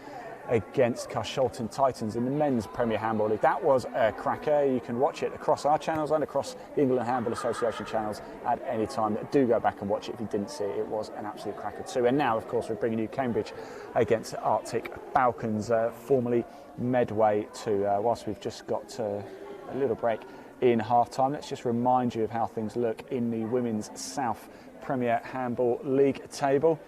against Carshalton Titans in the men's Premier Handball League. That was a cracker. You can watch it across our channels and across the England Handball Association channels at any time. Do go back and watch it if you didn't see it. It was an absolute cracker too. And now, of course, we're bringing you Cambridge against Arctic Falcons, formerly Medway 2. Whilst we've just got a little break in half-time, let's just remind you of how things look in the Women's South Premier Handball League table.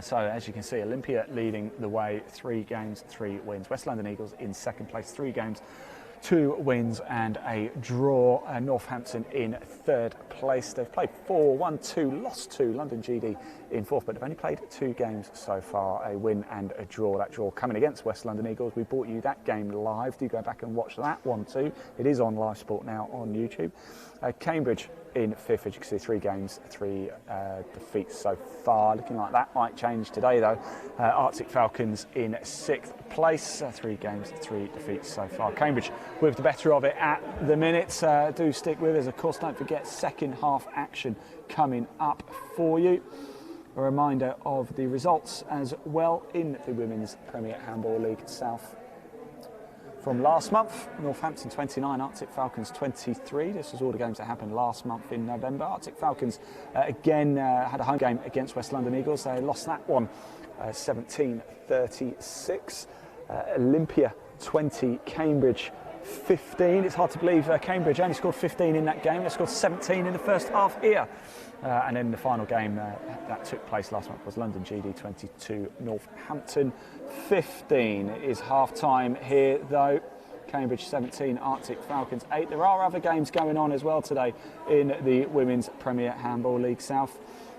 So as you can see, Olympia leading the way, 3 games, 3 wins. West London Eagles in second place, 3 games, 2 wins and a draw. Northampton in third place. They've played 4, won 2, lost 2. London GD in fourth, but they've only played 2 games so far, a win and a draw. That draw coming against West London Eagles. We brought you that game live. Do go back and watch that one too. It is on Live Sport Now on YouTube. Cambridge in 5th. As you can see, 3 games, 3 defeats so far. Looking like that might change today, though. Arctic Falcons in 6th place, 3 games, 3 defeats so far. Cambridge with the better of it at the minute. Do stick with us. Of course, don't forget second half action coming up for you. A reminder of the results as well in the Women's Premier Handball League South. From last month, Northampton 29, Arctic Falcons 23. This was all the games that happened last month in November. Arctic Falcons again had a home game against West London Eagles. They lost that one 17-36. Olympia 20, Cambridge 15. It's hard to believe Cambridge only scored 15 in that game. They scored 17 in the first half here. And then the final game that took place last month was London GD 22, Northampton 15. It is half-time here, though. Cambridge 17, Arctic Falcons 8. There are other games going on as well today in the Women's Premier Handball League South.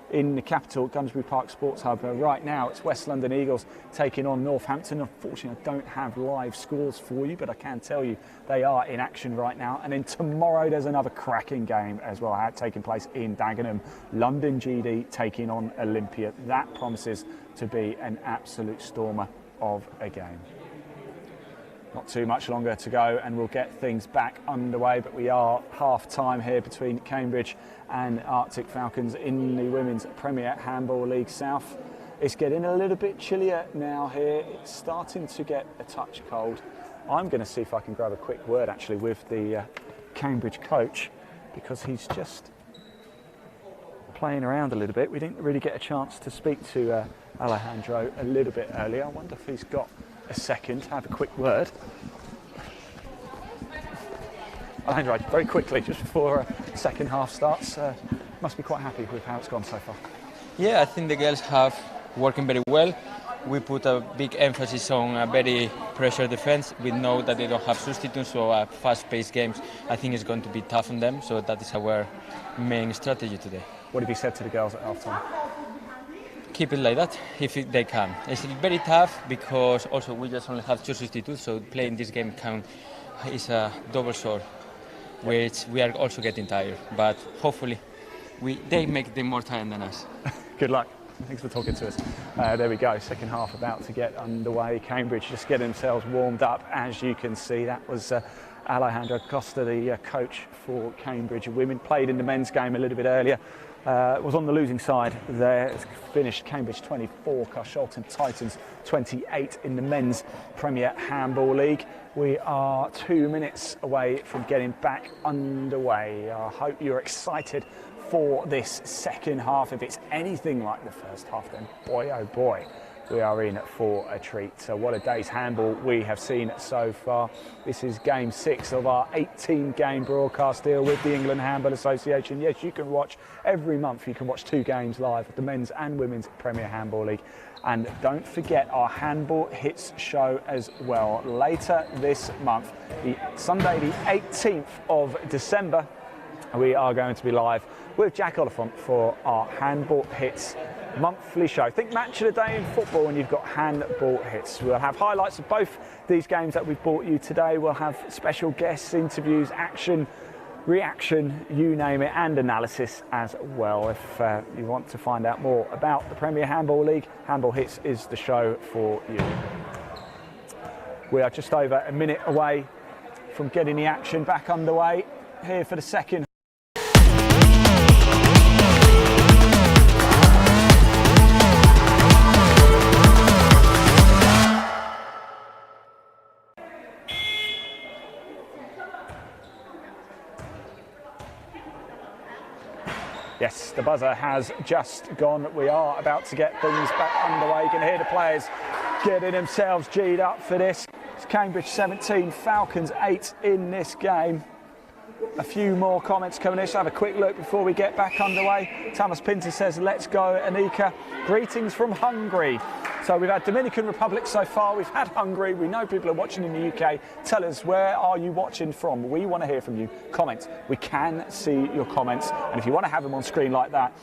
In the capital, Gunnersbury Park Sports Hub. Right now, it's West London Eagles taking on Northampton. Unfortunately, I don't have live scores for you, but I can tell you they are in action right now. And then tomorrow, there's another cracking game as well taking place in Dagenham. London GD taking on Olympia. That promises to be an absolute stormer of a game. Not too much longer to go and we'll get things back underway, but we are half-time here between Cambridge and Arctic Falcons in the Women's Premier Handball League South. It's getting a little bit chillier now here. It's starting to get a touch cold. I'm going to see if I can grab a quick word actually with the Cambridge coach, because he's just playing around a little bit. We didn't really get a chance to speak to Alejandro a little bit earlier. I wonder if he's got a second to have a quick word. Alejandro, very quickly, just before second half starts, must be quite happy with how it's gone so far. Yeah, I think the girls have working very well. We put a big emphasis on a very pressure defense. We know that they don't have substitutes, so fast-paced games, I think it's going to be tough on them. So that is our main strategy today. What have you said to the girls at half-time? Keep it like that if they can. It's very tough because also we just only have 2 substitutes, so playing this game is a double sword, which we are also getting tired. But hopefully they make them more tired than us. Good luck. Thanks for talking to us. There we go, second half about to get underway. Cambridge just getting themselves warmed up, as you can see. That was Alejandro Costa, the coach for Cambridge Women. Played in the men's game a little bit earlier. Was on the losing side there. It's finished Cambridge 24, Carshalton Titans 28 in the men's Premier Handball League. We are 2 minutes away from getting back underway. I hope you're excited for this second half. If it's anything like the first half, then boy oh boy, we are in for a treat. So what a day's handball we have seen so far. This is game 6 of our 18-game broadcast deal with the England Handball Association. Yes, you can watch every month. You can watch 2 games live, the men's and women's Premier Handball League. And don't forget our Handball Hits show as well. Later this month, Sunday the 18th of December, we are going to be live with Jack Oliphant for our Handball Hits monthly show. Think match of the day in football when you've got Handball Hits. We'll have highlights of both these games that we've brought you today. We'll have special guests, interviews, action, reaction, you name it, and analysis as well. If you want to find out more about the Premier Handball League, Handball Hits is the show for you. We are just over a minute away from getting the action back underway here for the second. Yes, the buzzer has just gone. We are about to get things back underway. You can hear the players getting themselves G'd up for this. It's Cambridge 17, Falcons 8 in this game. A few more comments coming in. Let's have a quick look before we get back underway. Thomas Pinter says, let's go, Anika. Greetings from Hungary. So we've had Dominican Republic so far. We've had Hungary. We know people are watching in the UK. Tell us, where are you watching from? We want to hear from you. Comment. We can see your comments. And if you want to have them on screen like that,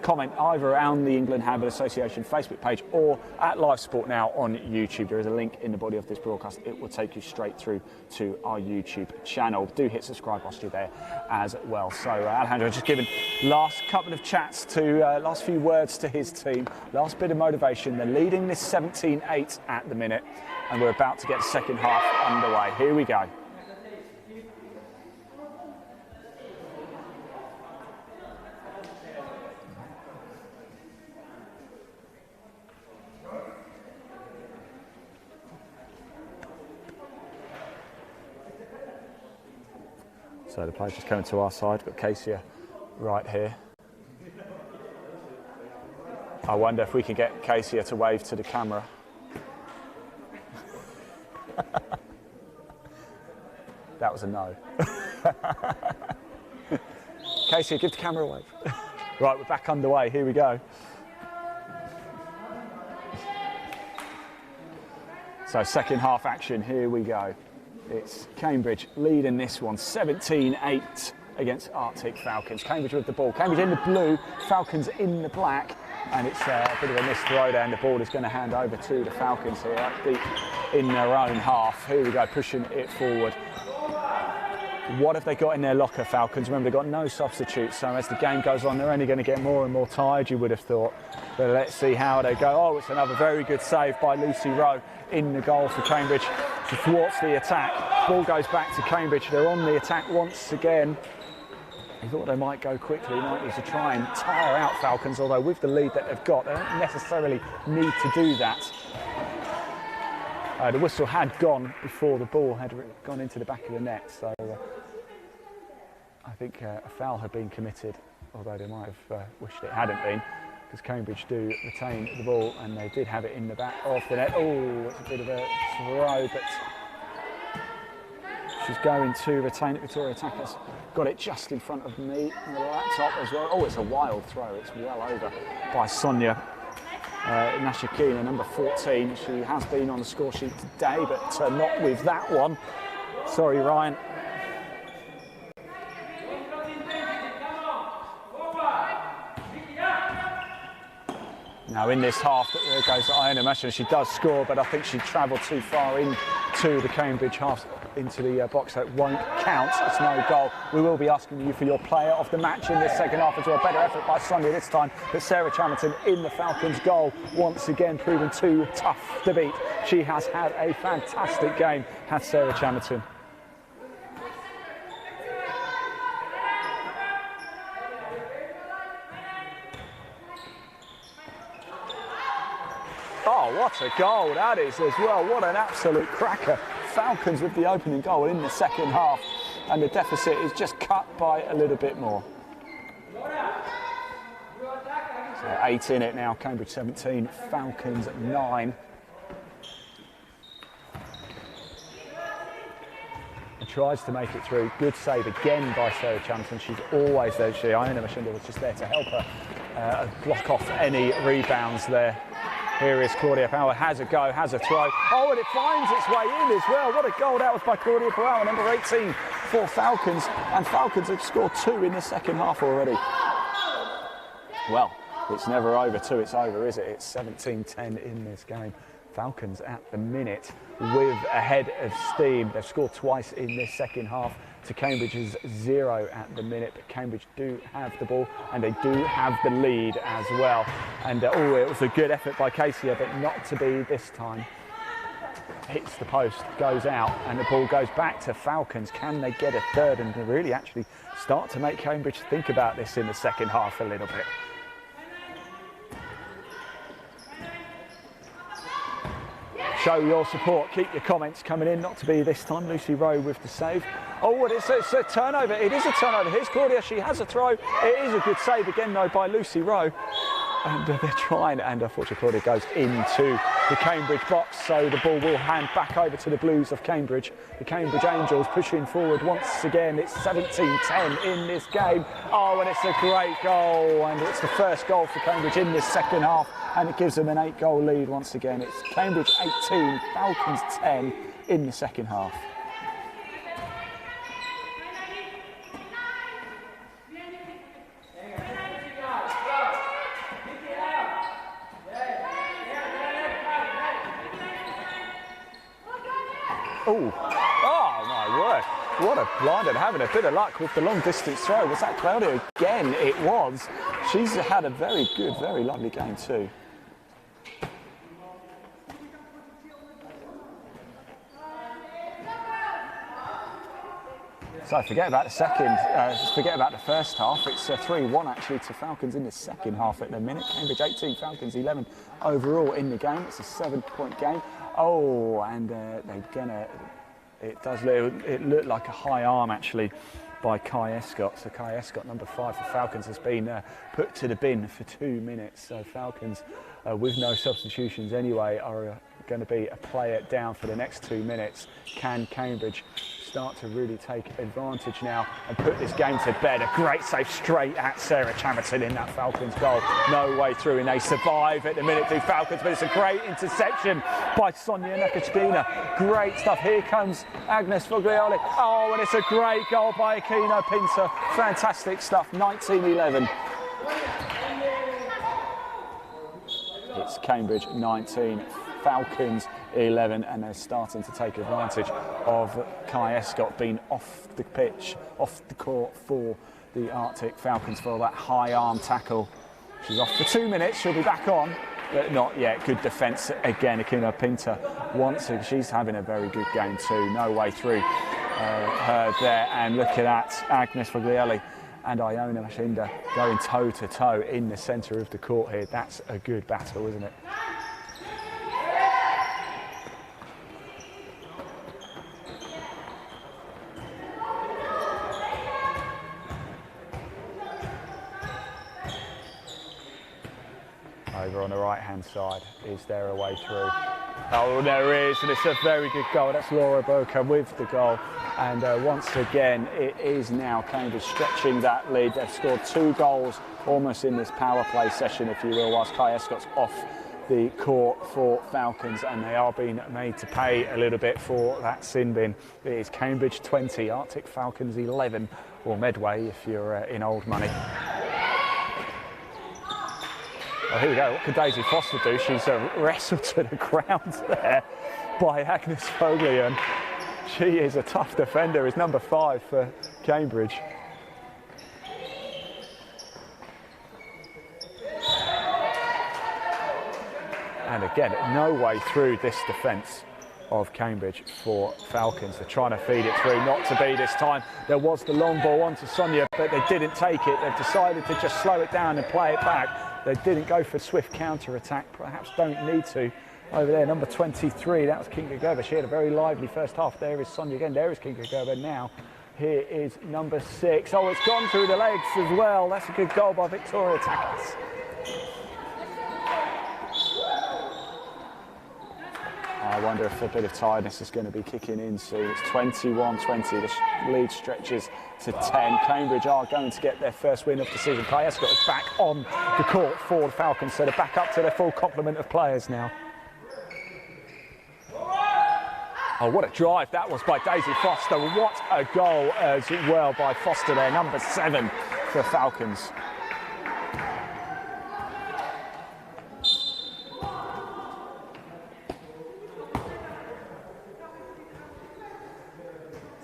comment either around the England Handball Association Facebook page or at Live Sport Now on YouTube. There is a link in the body of this broadcast. It will take you straight through to our YouTube channel. Do hit subscribe whilst you're there as well. So Alejandro just given last couple of chats to last few words to his team, last bit of motivation. They're leading this 17-8 at the minute, and we're about to get the second half underway. Here we go. So the play's just coming to our side. Got Casey right here. I wonder if we can get Casey to wave to the camera. That was a no. Casey, give the camera a wave. Right, we're back underway. Here we go. So second half action. Here we go. It's Cambridge leading this one, 17-8 against Arctic Falcons. Cambridge with the ball. Cambridge in the blue, Falcons in the black. And it's a bit of a missed throw there, and the ball is going to hand over to the Falcons here, up deep in their own half. Here we go, pushing it forward. What have they got in their locker, Falcons? Remember, they've got no substitutes, so as the game goes on, they're only going to get more and more tired, you would have thought. But let's see how they go. Oh, it's another very good save by Lucy Rowe in the goal for Cambridge. She thwarts the attack. Ball goes back to Cambridge. They're on the attack once again. He thought they might go quickly, might need to try and tire out Falcons, although with the lead that they've got, they don't necessarily need to do that. The whistle had gone before the ball had gone into the back of the net, so I think a foul had been committed, although they might have wished it hadn't been, because Cambridge do retain the ball and they did have it in the back of the net. Oh, it's a bit of a throw, but she's going to retain it. Victoria Tacker's got it just in front of me on the laptop as well. Oh, it's a wild throw. It's well over by Sonia Nashikina, number 14. She has been on the score sheet today, but not with that one. Sorry, Ryan. Now in this half, there goes Iona Mashin. She does score, but I think she travelled too far into the Cambridge half, into the box, so it won't count. It's no goal. We will be asking you for your player of the match in this second half as well. Better effort by Sonia this time, but Sarah Chamberton in the Falcons' goal, once again proving too tough to beat. She has had a fantastic game, has Sarah Chamberton. Oh, what a goal that is as well. What an absolute cracker. Falcons with the opening goal in the second half, and the deficit is just cut by a little bit more. So 8 in it now, Cambridge 17, Falcons 9. And tries to make it through. Good save again by Sarah Chamberton. She's always there. Iona Mashinda was just there to help her block off any rebounds there. Here is Claudia Power, has a go, has a throw. Oh, and it finds its way in as well. What a goal that was by Claudia Power, number 18 for Falcons. And Falcons have scored 2 in the second half already. Well, it's never over till it's over, is it? It's 17-10 in this game. Falcons at the minute with a head of steam. They've scored twice in this second half to Cambridge's 0 at the minute, but Cambridge do have the ball and they do have the lead as well. And oh, it was a good effort by Casey, but not to be this time. Hits the post, goes out, and the ball goes back to Falcons. Can they get a third and really actually start to make Cambridge think about this in the second half a little bit? Show your support, keep your comments coming in, not to be this time. Lucy Rowe with the save. Oh, and it's a turnover. It is a turnover. Here's Claudia, she has a throw. It is a good save again though by Lucy Rowe. And they're trying, and unfortunately Claudia goes into the Cambridge box, so the ball will hand back over to the Blues of Cambridge. The Cambridge Angels pushing forward once again. It's 17-10 in this game. Oh, and it's a great goal, and it's the first goal for Cambridge in this second half, and it gives them an 8-goal lead once again. It's Cambridge 18, Falcons 10 in the second half. Oh, my word. What a blind, and having a bit of luck with the long distance throw. Was that Claudia again? It was. She's had a very good, very lovely game too. So forget about the second, forget about the first half. It's 3-1 actually to Falcons in the second half at the minute. Cambridge 18, Falcons 11 overall in the game. It's a 7-point game. Oh, and it looked like a high arm actually by Kai Escott. So Kai Escott, number 5 for Falcons, has been put to the bin for 2 minutes. So Falcons, with no substitutions anyway, are going to be a player down for the next 2 minutes. Can Cambridge start to really take advantage now and put this game to bed? A great save straight at Sarah Chamberton in that Falcons goal. No way through, and they survive at the minute, do Falcons, but it's a great interception by Sonia Nakashkina. Great stuff. Here comes Agnes Foglioli. Oh, and it's a great goal by Aquino Pinter. Fantastic stuff. 19-11. It's Cambridge 19, Falcons 11, and they're starting to take advantage of Kai Escott being off the pitch, off the court for the Arctic Falcons for that high arm tackle. She's off for 2 minutes, she'll be back on, but not yet. Good defence again, Aquino Pinter wants to, she's having a very good game too. No way through her there, and look at that, Agnes Foglielli and Iona Mashinda going toe to toe in the centre of the court here. That's a good battle, isn't it? Over on the right hand side, is there a way through? Oh, there is, and it's a very good goal. That's Laura Boca with the goal. And once again, it is now Cambridge stretching that lead. They've scored 2 goals almost in this power play session, if you will, whilst Kai Escott's off the court for Falcons, and they are being made to pay a little bit for that sin bin. It is Cambridge 20, Arctic Falcons 11, or Medway if you're in old money. Oh, here we go. What could Daisy Foster do? She's wrestled to the ground there by Agnes Foglia. She is a tough defender, is number 5 for Cambridge. And again, no way through this defence of Cambridge for Falcons. They're trying to feed it through, not to be this time. There was the long ball onto Sonia, but they didn't take it. They've decided to just slow it down and play it back. They didn't go for swift counter-attack, perhaps don't need to. Over there, number 23, that was Kinga Gerber. She had a very lively first half. There is Sonia again, there is Kinga Gerber now. Here is number 6. Oh, it's gone through the legs as well. That's a good goal by Victoria Tackett. I wonder if a bit of tiredness is going to be kicking in soon. It's 21-20, the lead stretches to 10. Cambridge are going to get their first win of the season. Kai Escott is back on the court for the Falcons, so they're back up to their full complement of players now. Oh, what a drive that was by Daisy Foster. What a goal as well by Foster there, number 7 for Falcons.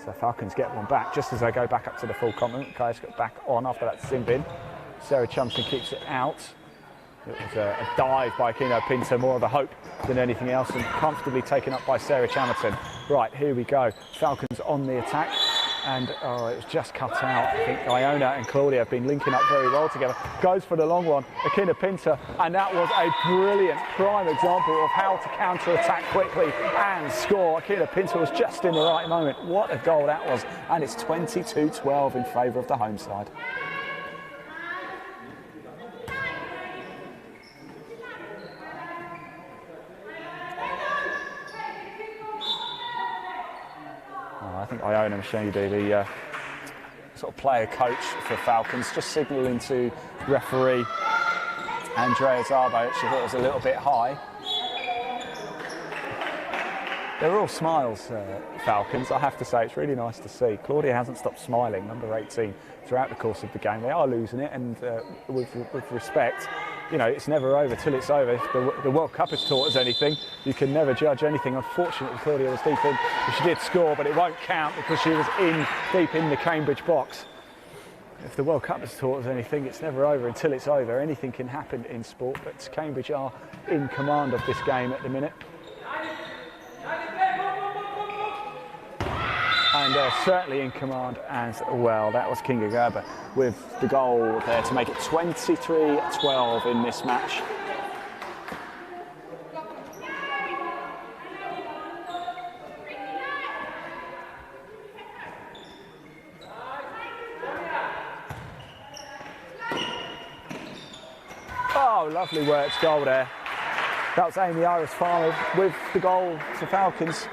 So Falcons get one back just as they go back up to the full complement. Kai's got back on after that sin bin. Sarah Chamberton keeps it out. It was a dive by Aquino Pinter, more of a hope than anything else, and comfortably taken up by Sarah Chamberton. Right, here we go. Falcons on the attack, and it was just cut out. I think Iona and Claudia have been linking up very well together. Goes for the long one, Aquino Pinter, and that was a brilliant prime example of how to counter-attack quickly and score. Aquino Pinter was just in the right moment. What a goal that was, and it's 22-12 in favour of the home side. I think Iona Mashidi, the sort of player coach for Falcons, just signalling to referee Andrea Zabo. She thought it was a little bit high. They're all smiles, Falcons, I have to say. It's really nice to see. Claudia hasn't stopped smiling, number 18, throughout the course of the game. They are losing it, and with respect, you know, it's never over till it's over. If the World Cup has taught us anything, you can never judge anything. Unfortunately, Claudia was deep in. She did score, but it won't count because she was deep in the Cambridge box. If the World Cup has taught us anything, it's never over until it's over. Anything can happen in sport, but Cambridge are in command of this game at the minute. And certainly in command as well. That was Kinga Gerber with the goal there to make it 23-12 in this match. Oh, lovely worked goal there. That was Amy Iris-Farmer with the goal to Falcons.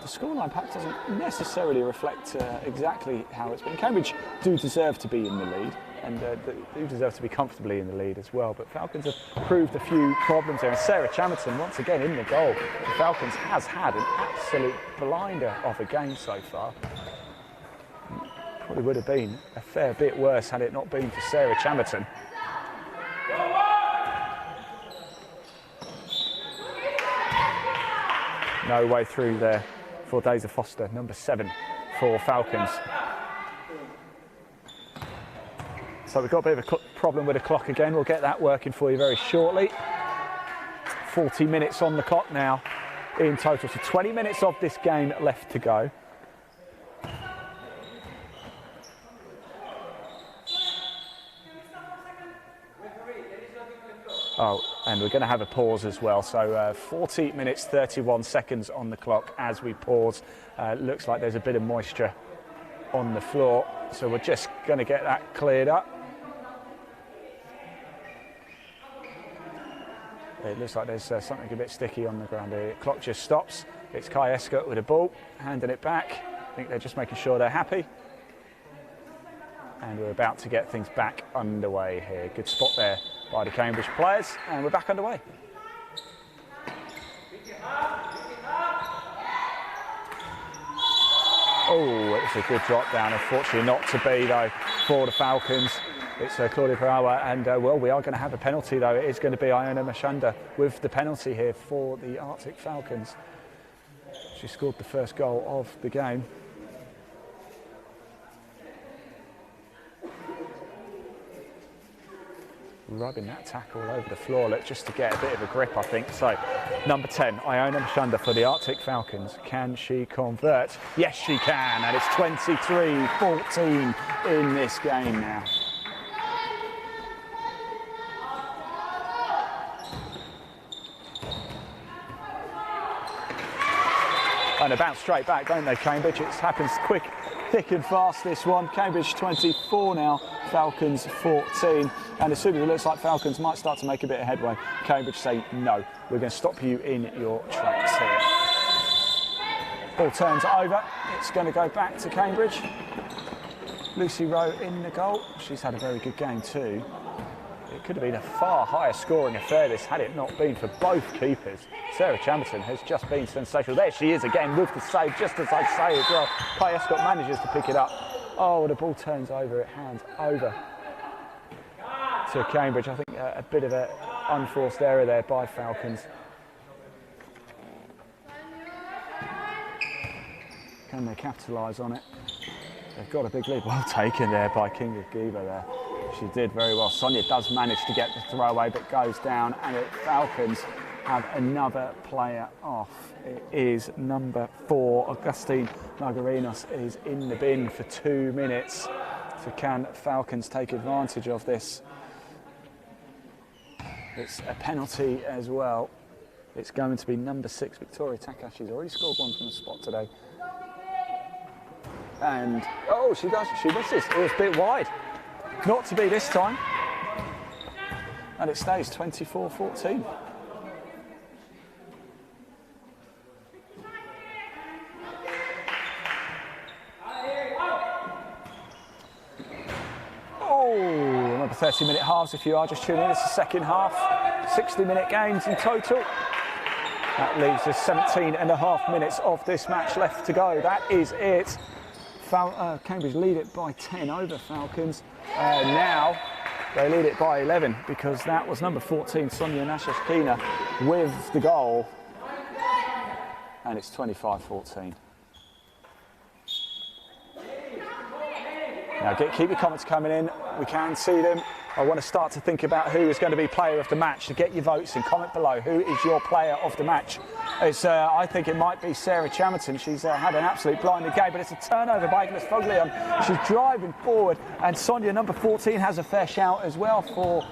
The scoreline perhaps doesn't necessarily reflect exactly how it's been. Cambridge do deserve to be in the lead, and do deserve to be comfortably in the lead as well, but Falcons have proved a few problems there. And Sarah Chamerton once again in the goal. The Falcons has had an absolute blinder of a game so far. Probably would have been a fair bit worse had it not been for Sarah Chamerton. No way through there for Daisy Foster, number 7 for Falcons. So we've got a bit of a problem with the clock again. We'll get that working for you very shortly. 40 minutes on the clock now in total. So 20 minutes of this game left to go. Oh, and we're going to have a pause as well. So 40 minutes, 31 seconds on the clock as we pause. Looks like there's a bit of moisture on the floor. So we're just going to get that cleared up. It looks like there's something a bit sticky on the ground here. The clock just stops. It's Kai Escott with a ball, handing it back. I think they're just making sure they're happy. And we're about to get things back underway here. Good spot there by the Cambridge players, and we're back underway. Oh, it's a good drop down. Unfortunately not to be though for the Falcons. It's Claudia Parawa, and well, we are going to have a penalty though. It is going to be Iona Mashanda with the penalty here for the Arctic Falcons. She scored the first goal of the game. Rubbing that tackle all over the floor, just to get a bit of a grip, I think. So, number 10, Iona Mashanda for the Arctic Falcons. Can she convert? Yes, she can, and it's 23-14 in this game now. And they bounce straight back, don't they, Cambridge? It happens quick, thick and fast, this one. Cambridge 24 now, Falcons 14. And as soon as it looks like Falcons might start to make a bit of headway, Cambridge say, no, we're going to stop you in your tracks here. Ball turns over. It's going to go back to Cambridge. Lucy Rowe in the goal. She's had a very good game too. It could have been a far higher scoring affair this had it not been for both keepers. Sarah Chamerton has just been sensational. There she is again with the save, just as I say as well. Kai Escott manages to pick it up. Oh, the ball turns over, it hands over to Cambridge. I think a bit of an unforced error there by Falcons. Can they capitalise on it? They've got a big lead. Well taken there by Kinga Gerber there. She did very well. Sonia does manage to get the throwaway, but goes down, and the Falcons have another player off. It is number 4, Augustine Margarinos, is in the bin for 2 minutes. So can Falcons take advantage of this? It's a penalty as well. It's going to be number 6, Victoria Takashi's already scored one from the spot today. And, oh, she misses. It was a bit wide. Not to be this time. And it stays 24-14. Oh, another 30-minute halves if you are just tuning in. It's the second half. 60-minute games in total. That leaves us 17.5 minutes of this match left to go. That is it. Cambridge lead it by 10 over Falcons. Now they lead it by 11 because that was number 14, Sonia Nashashkina, with the goal. And it's 25-14. Now keep your comments coming in. We can see them. I want to start to think about who is going to be player of the match. So get your votes in. Comment below. Who is your player of the match? I think it might be Sarah Chamerton. She's had an absolute blinding game, but it's a turnover by Agnes Foglion. She's driving forward, and Sonia, number 14, has a fair shout as well for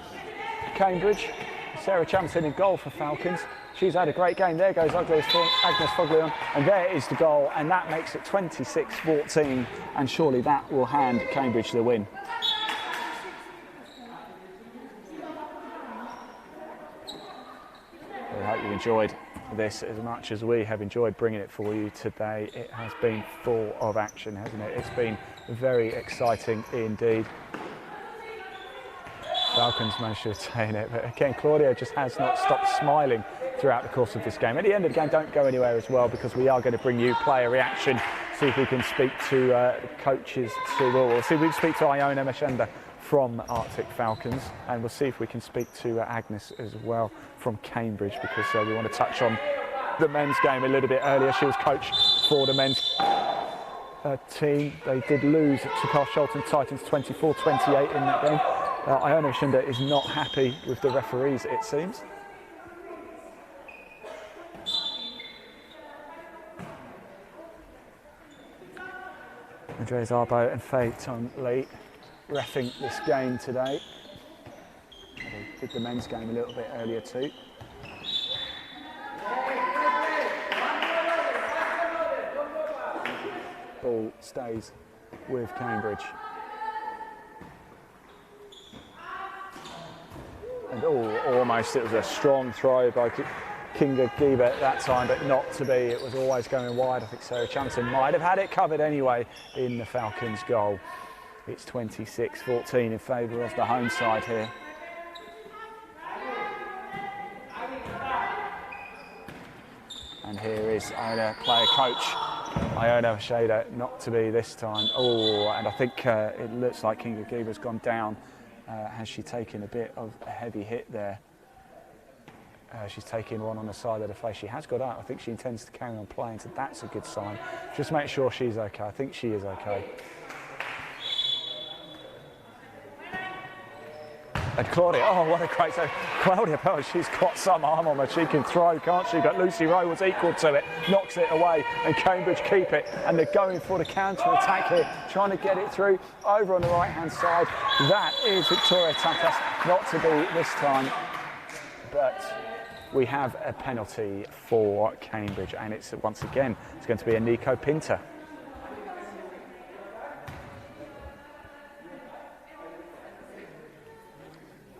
Cambridge. Sarah Chamerton in goal for Falcons. She's had a great game. There goes Agnes Foglion, and there is the goal, and that makes it 26-14, and surely that will hand Cambridge the win. We hope you enjoyed this as much as we have enjoyed bringing it for you today. It has been full of action, hasn't it? It's been very exciting indeed. Falcons managed to retain it, but again, Claudia just has not stopped smiling throughout the course of this game. At the end of the game, don't go anywhere as well, because we are going to bring you player reaction. See if we can speak to the coaches. We'll see if we can speak to Iona Mashenda from Arctic Falcons, and we'll see if we can speak to Agnes as well from Cambridge, because we want to touch on the men's game a little bit earlier. She was coach for the men's team. They did lose to Carshalton Titans 24-28 in that game. Iona Mashenda is not happy with the referees, it seems. Andreas Arbo and Phaeton Lee reffing this game today. They did the men's game a little bit earlier too. Ball stays with Cambridge. And almost it was a strong throw by Kinga Giebert that time, but not to be. It was always going wide. I think Sarah Champton might have had it covered anyway in the Falcons' goal. It's 26-14 in favour of the home side here. And here is Iona player coach Iona Mashenda, not to be this time. And I think it looks like Kinga Giebert's gone down. Has she taken a bit of a heavy hit there? She's taking one on the side of the face. She has got out. I think she intends to carry on playing, so that's a good sign. Just make sure she's okay. I think she is okay. And Claudia, what a great save. Claudia Bell, she's got some arm on her. She can throw, can't she? But Lucy Rowe was equal to it, knocks it away, and Cambridge keep it. And they're going for the counter-attack here, trying to get it through over on the right-hand side. That is Victoria Takas, not to be this time. But we have a penalty for Cambridge, and it's once again, it's going to be a Nico Pinter.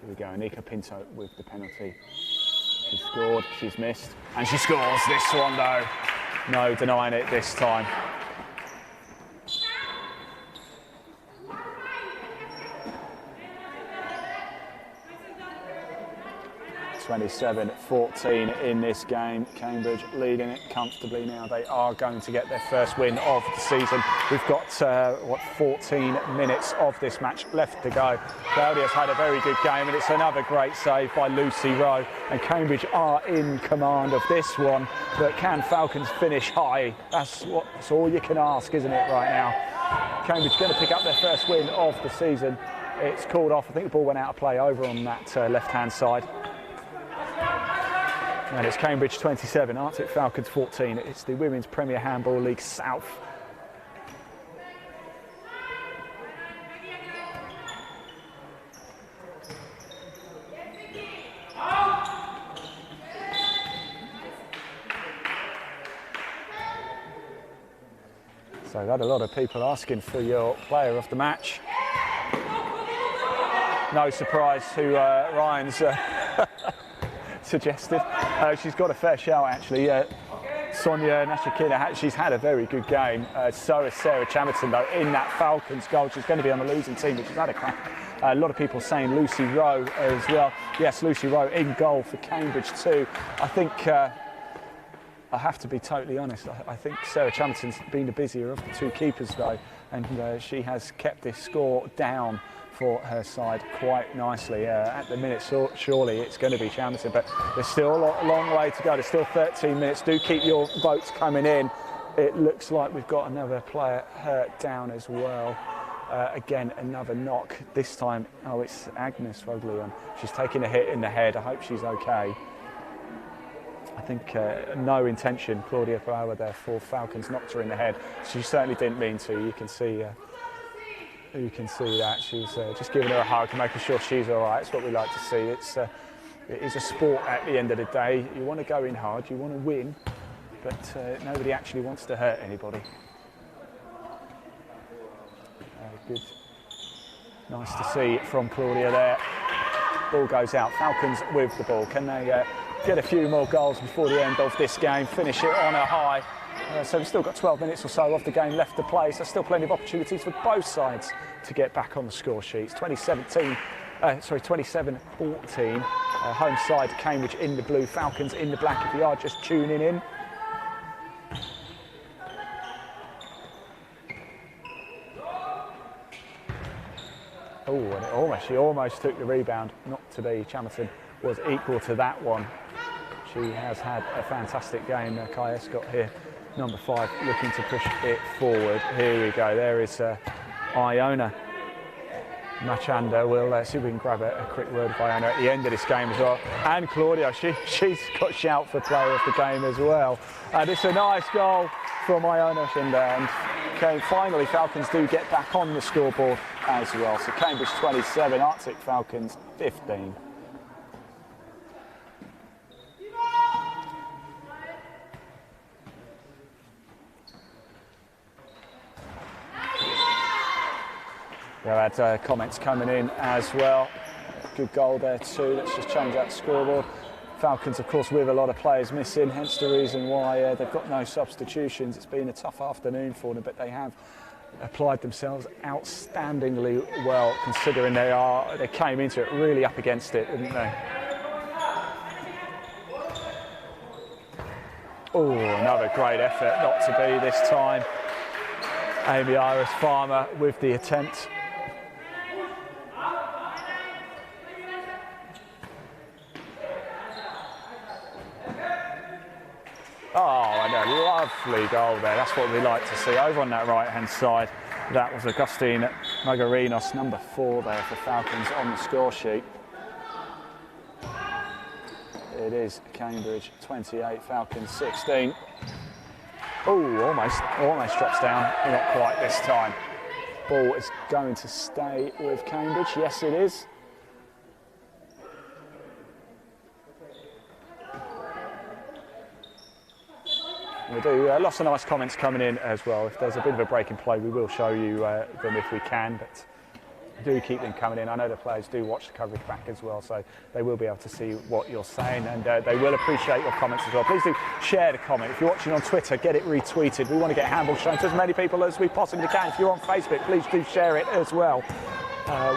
Here we go, Nico Pinto with the penalty. She scored, she's missed, and she scores this one though. No denying it this time. 27-14 in this game. Cambridge leading it comfortably now. They are going to get their first win of the season. We've got 14 minutes of this match left to go. Claudia's had a very good game, and it's another great save by Lucy Rowe. And Cambridge are in command of this one. But can Falcons finish high? That's all you can ask, isn't it, right now? Cambridge going to pick up their first win of the season. It's called off. I think the ball went out of play over on that left-hand side. And it's Cambridge 27, Arctic Falcons 14. It's the Women's Premier Handball League South. So we've had a lot of people asking for your player of the match. No surprise who Ryan's suggested. She's got a fair shout actually. Sonia Nashikina, she's had a very good game. So has Sarah Chamerton though in that Falcons goal. She's going to be on the losing team, which is had a crack. A lot of people saying Lucy Rowe as well. Yes, Lucy Rowe in goal for Cambridge too. I think I have to be totally honest, I think Sarah Chamberlain's been the busier of the two keepers though, and she has kept this score down for her side quite nicely. At the minute, surely it's going to be Chamberlain, but there's still a long way to go. There's still 13 minutes. Do keep your votes coming in. It looks like we've got another player hurt down as well. Again, another knock. This time, oh, it's Agnes Foglion. She's taking a hit in the head. I hope she's okay. I think no intention, Claudia Bauer there for Falcons, knocked her in the head. She certainly didn't mean to. You can see that. She's just giving her a hug and making sure she's all right. It's what we like to see. It is a sport at the end of the day. You want to go in hard, you want to win, but nobody actually wants to hurt anybody. Good. Nice to see from Claudia there. Ball goes out. Falcons with the ball. Can they get a few more goals before the end of this game? Finish it on a high. So we've still got 12 minutes or so of the game left to play. So still plenty of opportunities for both sides to get back on the score sheets. 27-14. Home side Cambridge in the blue, Falcons in the black. If you are just tuning in. Oh, and she almost took the rebound. Not to be. Chamberlain was equal to that one. She has had a fantastic game. Kai Escott here, number 5, looking to push it forward. Here we go. There is Iona Machanda. We'll see if we can grab a quick word of Iona at the end of this game as well. And Claudia, she's got shout for player of the game as well. And it's a nice goal from Iona Machanda. And okay, finally, Falcons do get back on the scoreboard as well. So Cambridge 27, Arctic Falcons 15. We had comments coming in as well. Good goal there too. Let's just change that scoreboard. Falcons, of course, with a lot of players missing, hence the reason why they've got no substitutions. It's been a tough afternoon for them, but they have applied themselves outstandingly well, considering they came into it really up against it, didn't they? Oh, another great effort, not to be this time. Amy Iris Farmer with the attempt. Oh, and a lovely goal there. That's what we like to see. Over on that right-hand side, that was Augustine Magarinos, number 4 there for Falcons on the score sheet. It is Cambridge 28, Falcons 16. Oh, almost drops down. Not quite this time. Ball is going to stay with Cambridge. Yes, it is. We do lots of nice comments coming in as well. If there's a bit of a break in play, we will show you them if we can, but do keep them coming in. I know the players do watch the coverage back as well, so they will be able to see what you're saying, and they will appreciate your comments as well. Please do share the comment. If you're watching on Twitter, get it retweeted. We want to get Handball shown to as many people as we possibly can. If you're on Facebook, please do share it as well.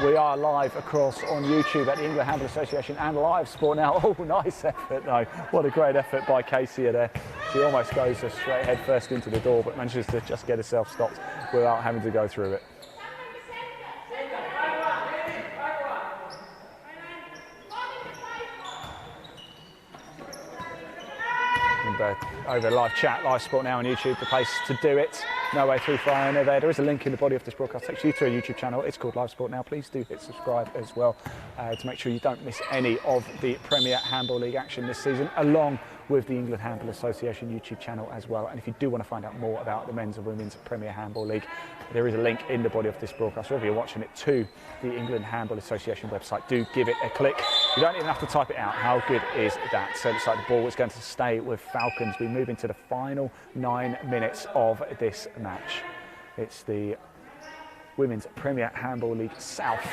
We are live, of course, on YouTube at the England Handball Association and Live Sport Now. Oh, nice effort, though. What a great effort by Casey there. She almost goes straight head first into the door, but manages to just get herself stopped without having to go through it. And, over live chat, Live Sport Now on YouTube, the place to do it. No way through for Iona there. There is a link in the body of this broadcast. Takes you to a YouTube channel. It's called Live Sport Now. Please do hit subscribe as well to make sure you don't miss any of the Premier Handball League action this season, along with the England Handball Association YouTube channel as well. And if you do want to find out more about the men's and women's Premier Handball League, there is a link in the body of this broadcast, wherever you're watching it, to the England Handball Association website. Do give it a click. You don't even have to type it out. How good is that? So it looks like the ball is going to stay with Falcons. We move into the final 9 minutes of this match. It's the Women's Premier Handball League South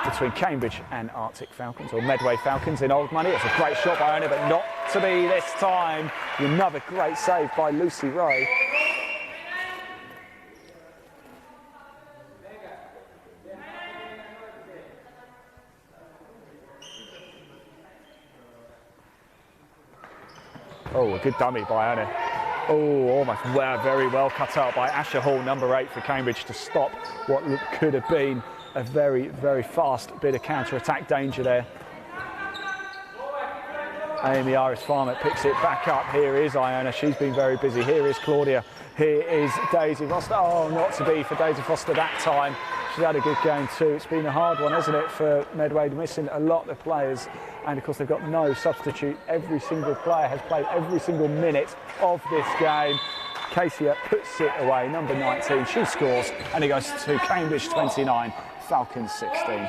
between Cambridge and Arctic Falcons, or Medway Falcons in old money. It's a great shot by Iona, but not to be this time. Another great save by Lucy Ray. Oh, a good dummy by Anna. Oh, almost very well cut out by Asher Hall, number 8 for Cambridge, to stop what could have been a very, very fast bit of counter-attack danger there. Amy Iris-Farmer picks it back up. Here is Iona, she's been very busy. Here is Claudia. Here is Daisy Foster. Oh, not to be for Daisy Foster that time. She's had a good game too. It's been a hard one, hasn't it, for Medway, missing a lot of players. And of course they've got no substitute. Every single player has played every single minute of this game. Casey puts it away, number 19. She scores, and it goes to Cambridge 29, Falcons 16.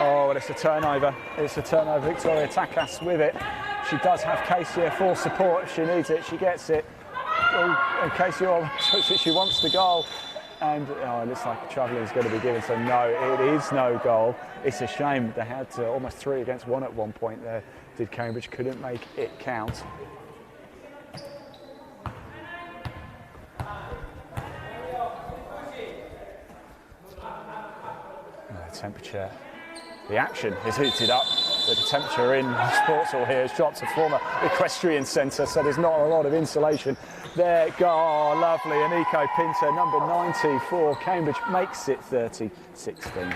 Oh, and it's a turnover. It's a turnover. Victoria Takas with it. She does have Casey for support. If she needs it, she gets it. Oh, and Casey puts it. She wants the goal. And it looks like travelling is going to be given. So no, it is no goal. It's a shame. They had almost 3 against 1 at one point there. Did Cambridge, couldn't make it count. The temperature. The action is heated up. The temperature in the sports hall here has dropped to former equestrian centre, so there's not a lot of insulation. There, oh, lovely. Aniko Pinto, number 90 for Cambridge, makes it 30-16.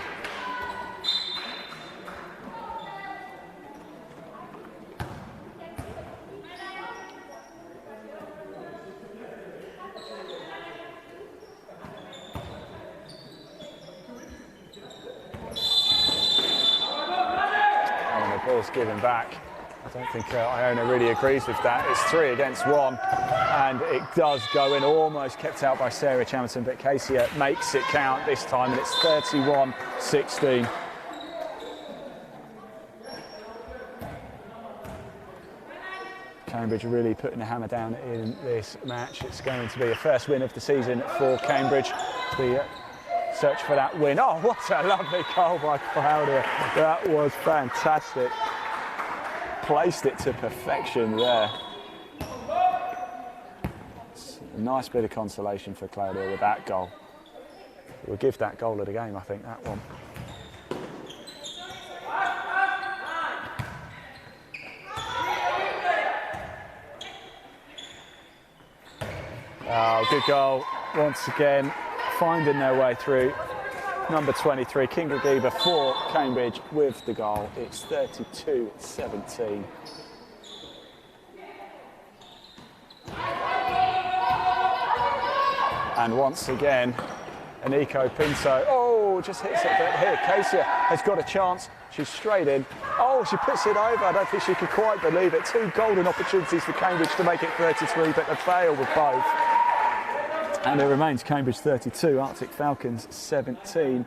Ball's given back. I don't think Iona really agrees with that. It's 3 against 1, and it does go in, almost kept out by Sarah Chamerton, but Casey makes it count this time, and it's 31-16. Cambridge really putting the hammer down in this match. It's going to be a first win of the season for Cambridge. The search for that win. Oh, what a lovely goal by Claudia. That was fantastic. Placed it to perfection there. It's a nice bit of consolation for Claudia with that goal. We'll give that goal of the game, I think, that one. Oh, good goal once again. Finding their way through. Number 23, Kinga Geber for Cambridge with the goal. It's 32-17. And once again, Aniko Pinto, oh, just hits it, but here, Casey has got a chance. She's straight in. Oh, she puts it over. I don't think she could quite believe it. 2 golden opportunities for Cambridge to make it 33, but they fail with both. And it remains Cambridge 32, Arctic Falcons 17,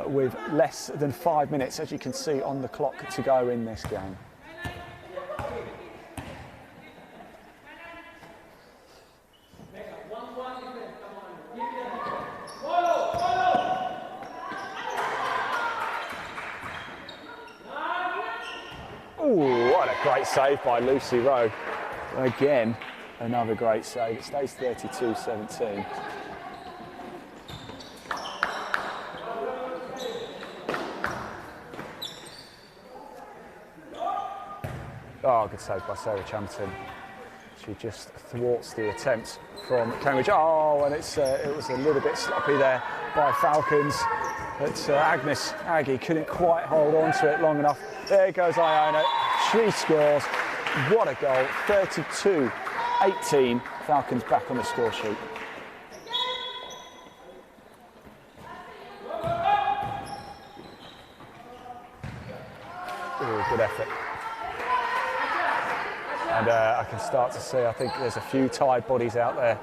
with less than 5 minutes, as you can see, on the clock to go in this game. Ooh, what a great save by Lucy Rowe. Again, another great save. It stays 32-17. Oh, good save by Sarah Chamerton. She just thwarts the attempt from Cambridge. Oh, and it was a little bit sloppy there by Falcons. But Agnes Aggie couldn't quite hold on to it long enough. There goes Iona. She scores. What a goal. 32-18. Falcons back on the score sheet. Ooh, good effort. And I can start to see, I think there's a few tired bodies out there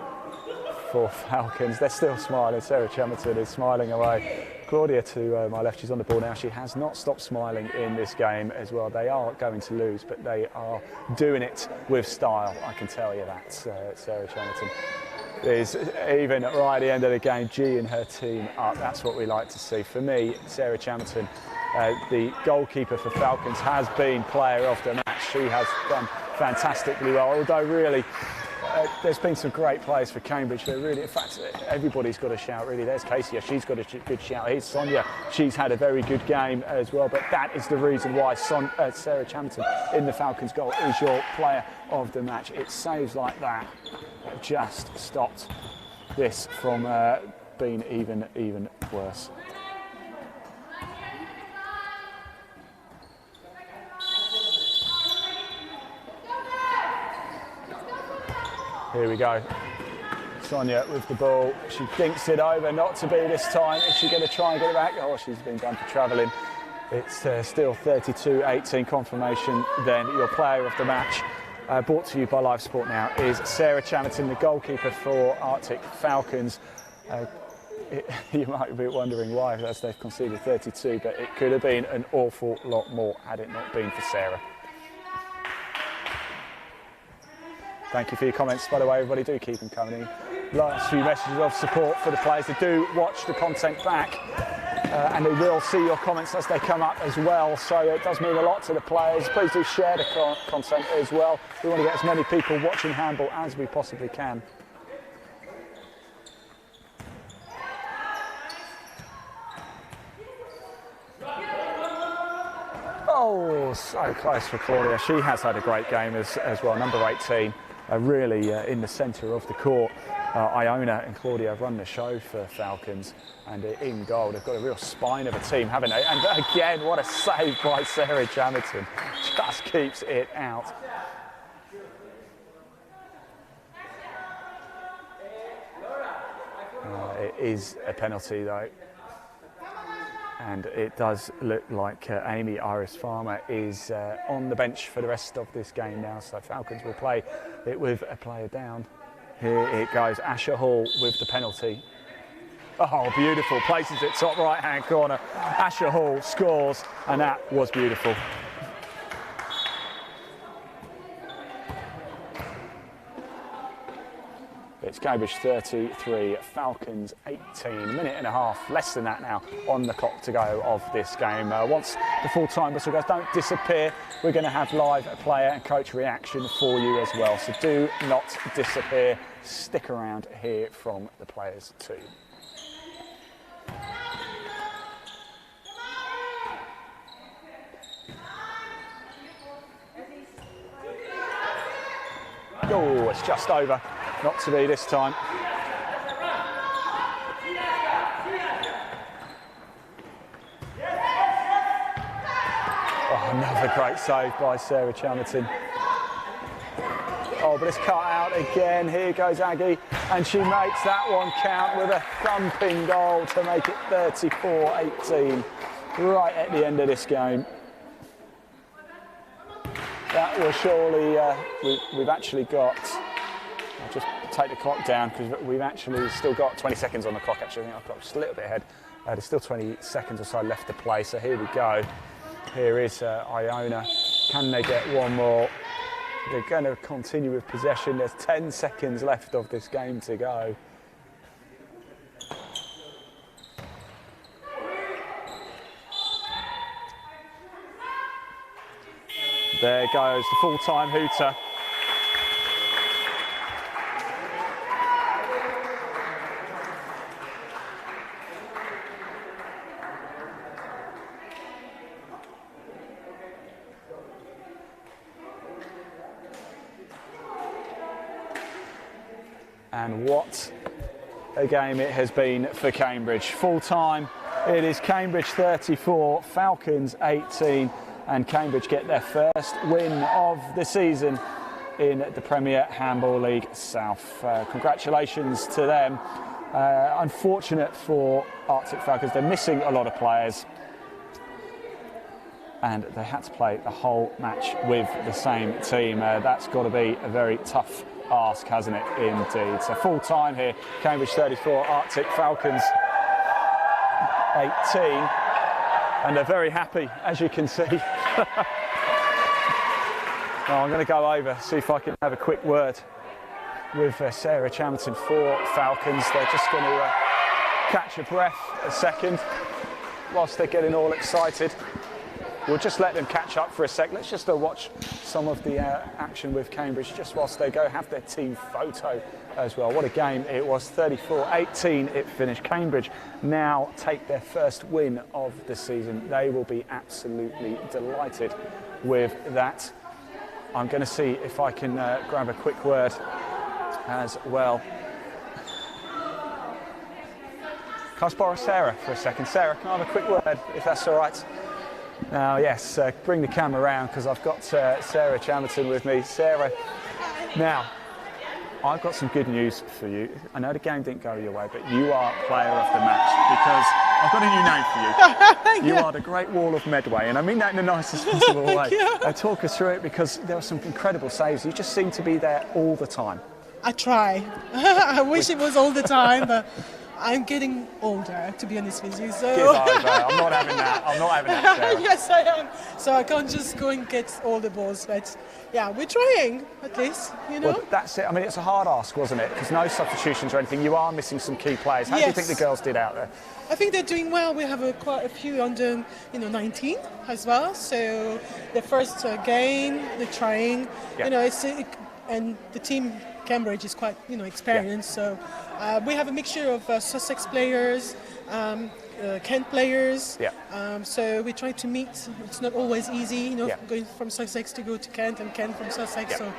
for Falcons. They're still smiling. Sarah Chamerton is smiling away. Claudia to my left, she's on the ball now. She has not stopped smiling in this game as well. They are going to lose, but they are doing it with style. I can tell you that. Sarah Chamerton is, even right at the end of the game, G-ing her team up. That's what we like to see. For me, Sarah Chamerton, the goalkeeper for Falcons, has been player of the match. She has done fantastically well, although really There's been some great players for Cambridge. They're really, in fact, everybody's got a shout, really. There's Casey, she's got a good shout. Here's Sonia, she's had a very good game as well. But that is the reason why Sarah Chamberton in the Falcons goal is your player of the match. It's saves like that have just stopped this from being even worse. Here we go. Sonia with the ball. She dinks it over, not to be this time. Is she going to try and get it back? Oh, she's been done for travelling. It's still 32-18 confirmation then. Your player of the match, brought to you by Live Sport Now, is Sarah Chamberton, the goalkeeper for Arctic Falcons. You might be wondering why, as they've conceded 32, but it could have been an awful lot more had it not been for Sarah. Thank you for your comments, by the way, everybody. Do keep them coming in. Last few messages of support for the players. They do watch the content back, and they will see your comments as they come up as well. So it does mean a lot to the players. Please do share the content as well. We want to get as many people watching handball as we possibly can. Oh, so close for Claudia. She has had a great game as well. Number 18. Really in the centre of the court. Iona and Claudia have run the show for Falcons, and in goal they've got a real spine of a team, haven't they? And again, what a save by Sarah Chamberton. Just keeps it out. It is a penalty though. And it does look like Amy Iris Farmer is on the bench for the rest of this game now. So Falcons will play it with a player down. Here it goes. Asher Hall with the penalty. Oh, beautiful. Places it top right-hand corner. Asher Hall scores, and that was beautiful. It's Cambridge 33, Falcons 18. A minute and a half, less than that now, on the clock to go of this game. Once the full-time whistle goes, don't disappear. We're going to have live player and coach reaction for you as well. So do not disappear. Stick around here from the players too. Oh, it's just over. Not to be this time. Oh, another great save by Sarah Chamberton. Oh, but it's cut out again. Here goes Aggie, and she makes that one count with a thumping goal to make it 34-18 right at the end of this game. That was surely, we've actually got, I'll just take the clock down because we've actually still got 20 seconds on the clock. Actually, I think I've got just a little bit ahead. There's still 20 seconds or so left to play. So here we go. Here is Iona. Can they get one more? They're going to continue with possession. There's 10 seconds left of this game to go. There goes the full-time hooter. And what a game it has been for Cambridge. Full-time, it is Cambridge 34, Falcons 18. And Cambridge get their first win of the season in the Premier Handball League South. Congratulations to them. Unfortunate for Arctic Falcons, they're missing a lot of players, and they had to play the whole match with the same team. That's got to be a very tough ask, hasn't it, indeed. So full time here, Cambridge 34, Arctic Falcons 18. And they're very happy, as you can see. Now I'm going to go over, see if I can have a quick word with Sarah Chamberton for Falcons. They're just going to catch a breath a second whilst they're getting all excited. we'll just let them catch up for a sec. Let's just watch some of the action with Cambridge just whilst they go have their team photo as well. What a game it was, 34-18 it finished. Cambridge now take their first win of the season. They will be absolutely delighted with that. I'm going to see if I can grab a quick word as well. Can I borrow Sarah for a second? Sarah, can I have a quick word, if that's all right? Now, yes, bring the camera around because I've got Sarah Chamberton with me. Sarah, now, I've got some good news for you. I know the game didn't go your way, but you are player of the match because I've got a new name for you. You are the Great Wall of Medway, and I mean that in the nicest possible way. Talk us through it because there were some incredible saves. You just seem to be there all the time. I try. I wish it was all the time, but I'm getting older, to be honest with you. So give over. I'm not having that. I'm not having that, Sarah. Yes, I am. So I can't just go and get all the balls, but yeah, we're trying at least, you know. Well, that's it. I mean, it's a hard ask, wasn't it? Because no substitutions or anything. You are missing some key players. How do you think the girls did out there? I think they're doing well. We have quite a few under, 19 as well. So the first game, they're trying. Yeah. And the team Cambridge is quite, experienced. So we have a mixture of Sussex players, Kent players. Yeah. So we try to meet. It's not always easy, going from Sussex to go to Kent and Kent from Sussex. Yeah.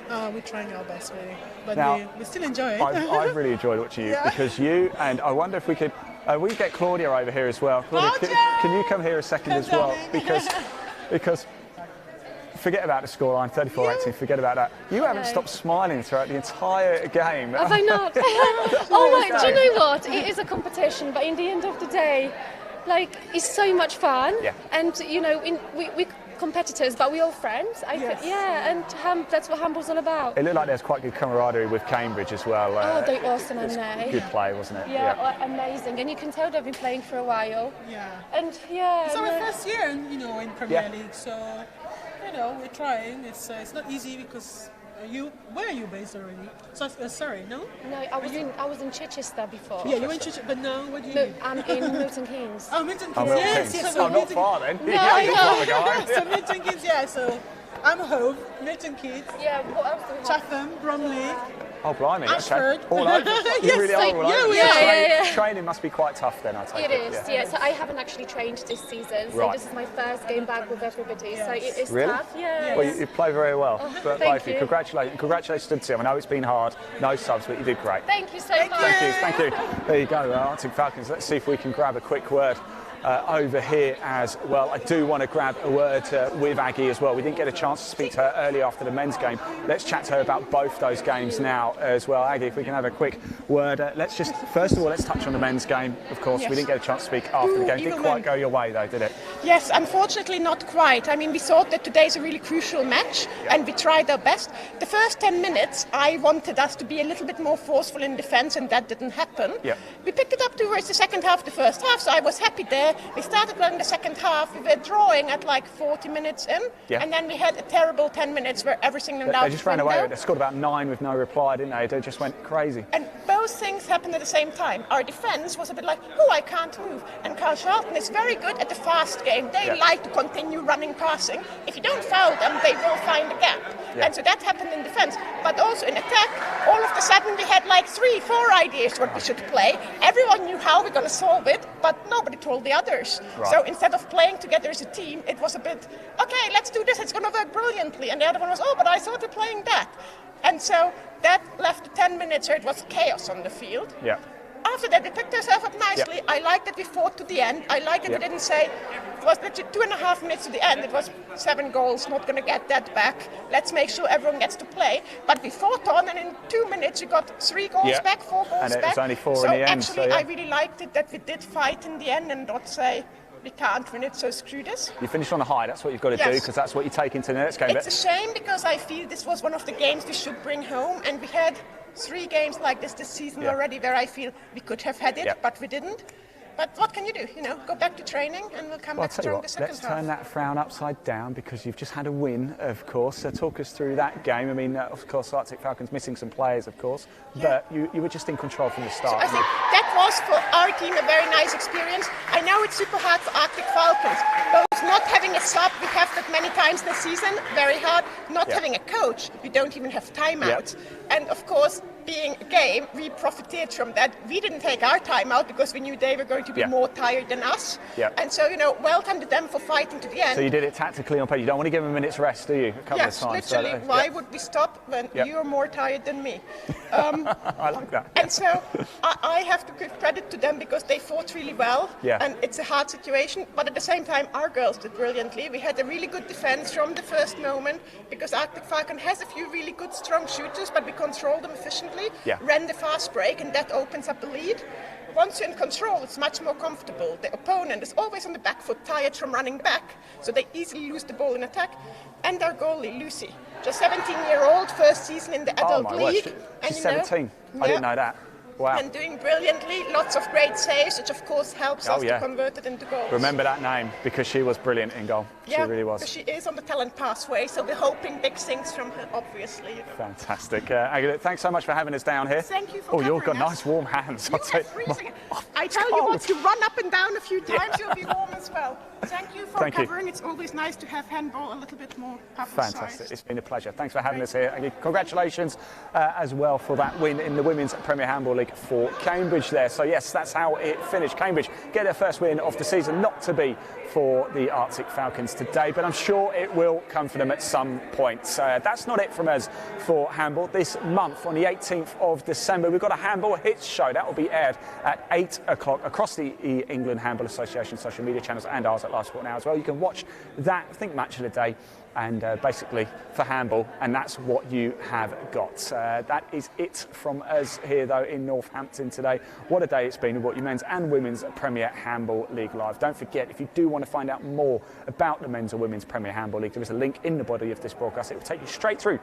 So we're trying our best, really. But now, we still enjoy it. I've really enjoyed watching you because you, and I wonder if we could, we get Claudia over here as well. Claudia, can you come here a second as well? Because forget about the scoreline, 34-18, forget about that. You haven't stopped smiling throughout the entire game. Have I not? Oh my, do you know what? It is a competition, but in the end of the day, it's so much fun. Yeah. And, we competitors, but we're all friends. And that's what handball's all about. It looked like there's quite good camaraderie with Cambridge as well. They're awesome, aren't they? Good play, wasn't it? Yeah, amazing. And you can tell they've been playing for a while. Yeah. And it's our first year, in Premier League, so we're trying. It's not easy because where are you based already? So, sorry, no? No, I was in Chichester before. Yeah, you were in Chichester, but now what do you do? I'm in Milton Keynes. Oh, Milton Keynes, yes. So not far then. No, I know. So Milton Keynes, so I'm Hove, Milton Keynes. Yeah, what else do we have? Chatham, Bromley. Oh, blimey, Ashford. Okay. All over. You really are all over. Yeah. Training must be quite tough then, I take it. It is, yeah. So I haven't actually trained this season, so this is my first game back with everybody, so it is tough. Yeah. Well, you play very well. But thank you. Congratulations to the team. I know it's been hard, no subs, but you did great. Thank you so much. Thank you. There you go, Arctic Falcons. Let's see if we can grab a quick word over here as well. I do want to grab a word with Aggie as well. We didn't get a chance to speak to her early after the men's game. Let's chat to her about both those games now as well. Aggie, if we can have a quick word. First of all, let's touch on the men's game. Of course, we didn't get a chance to speak after the game. Didn't quite go your way though, did it? Yes, unfortunately not quite. I mean, we thought that today's a really crucial match and we tried our best. The first 10 minutes, I wanted us to be a little bit more forceful in defence and that didn't happen. Yeah. We picked it up towards the second half of the first half, so I was happy there. We started well in the second half. We were drawing at 40 minutes in, and then we had a terrible 10 minutes where everything went out. They just ran away. They scored about 9 with no reply, didn't they? They just went crazy. And both things happened at the same time. Our defence was a bit I can't move. And Carl Charlton is very good at the fast game. They like to continue running, passing. If you don't foul them, they will find a gap. Yeah. And so that happened in defence. But also in attack, all of a sudden we had 3-4 ideas what we should play. Everyone knew how we're going to solve it, but nobody told the others. Right. So instead of playing together as a team, it was a bit, okay, let's do this, it's going to work brilliantly. And the other one was, but I thought we're playing that. And so that left 10 minutes where it was chaos on the field. Yeah. After that, we picked ourselves up nicely. Yeah. I like that we fought to the end. I like that we didn't say, it was literally 2.5 minutes to the end. It was 7 goals, not going to get that back. Let's make sure everyone gets to play. But we fought on, and in 2 minutes, we got 3 goals back, 4 goals back. And it was only 4 in the end. So actually, I really liked it that we did fight in the end and not say, we can't win it, so screw this. You finished on a high, that's what you've got to do, because that's what you take into the next game. It's a shame, because I feel this was one of the games we should bring home, and we had 3 games like this season already where I feel we could have had it, but we didn't. But what can you do? Go back to training and we'll come back stronger second let's half. turn that frown upside down because you've just had a win, of course. So talk us through that game. I mean, of course, Arctic Falcons missing some players, of course, but you were just in control from the start. I think that was for our team a very nice experience. I know it's super hard for Arctic Falcons. Both not having a sub, we have that many times this season, very hard. Not having a coach, we don't even have timeouts. And of course, being a game, we profited from that. We didn't take our timeout because we knew they were going to be more tired than us. And so, welcome to them for fighting to the end. So you did it tactically on page. You don't want to give them a minute's rest, do you? A couple of times. Yes, literally. Why would we stop when you're more tired than me? I like that. And so I have to give credit to them because they fought really well. And it's a hard situation. But at the same time, our girls did brilliantly. We had a really good defense from the first moment because Arctic Falcon has a few really good, strong shooters, but we control them efficiently. Ran the fast break, and that opens up the lead. Once you're in control, it's much more comfortable. The opponent is always on the back foot, tired from running back, so they easily lose the ball in attack. And our goalie, Lucy, just 17-year-old, first season in the adult league. Word. And She's 17. I didn't know that. Wow. And doing brilliantly, lots of great saves, which of course helps us to convert it into goals. Remember that name because she was brilliant in goal. She really was. She is on the talent pathway, so we're hoping big things from her, obviously. Fantastic. Agata, thanks so much for having us down here. Thank you for you've got us. Nice warm hands. Freezing. I tell you what, you run up and down a few times, you'll be warm as well. Thank you for covering. It's always nice to have handball a little bit more publicised. Fantastic. It's been a pleasure. Thanks for having us here. Congratulations as well for that win in the Women's Premier Handball League for Cambridge there. So yes, that's how it finished. Cambridge get their first win of the season, not to be for the Arctic Falcons today, but I'm sure it will come for them at some point. That's not it from us for handball. This month, on the 18th of December, we've got a handball hits show that will be aired at 8 o'clock across the England Handball Association social media channels and ours at Live Sport Now as well. You can watch that, I think, match of the day and basically for handball, and that's what you have got. That is it from us here though in Northampton today. What a day it's been with what you men's and women's Premier Handball League live. Don't forget, if you do want to find out more about the men's or women's Premier Handball League, there is a link in the body of this broadcast. It will take you straight through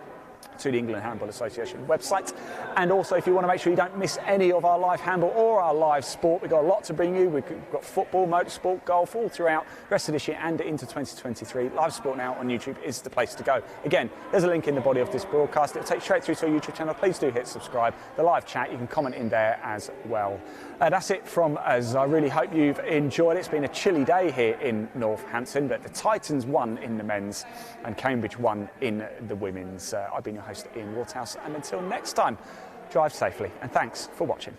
to the England Handball Association website. And also, if you want to make sure you don't miss any of our live handball or our live sport, we've got a lot to bring you. We've got football, motorsport, golf, all throughout the rest of this year and into 2023. Live Sport Now on YouTube is the place to go. Again, there's a link in the body of this broadcast. It'll take you straight through to our YouTube channel. Please do hit subscribe. The live chat, you can comment in there as well. That's it from us. I really hope you've enjoyed it. It's been a chilly day here in Northampton, but the Titans won in the men's and Cambridge won in the women's. I've been your host, Ian Waterhouse, and until next time, drive safely and thanks for watching.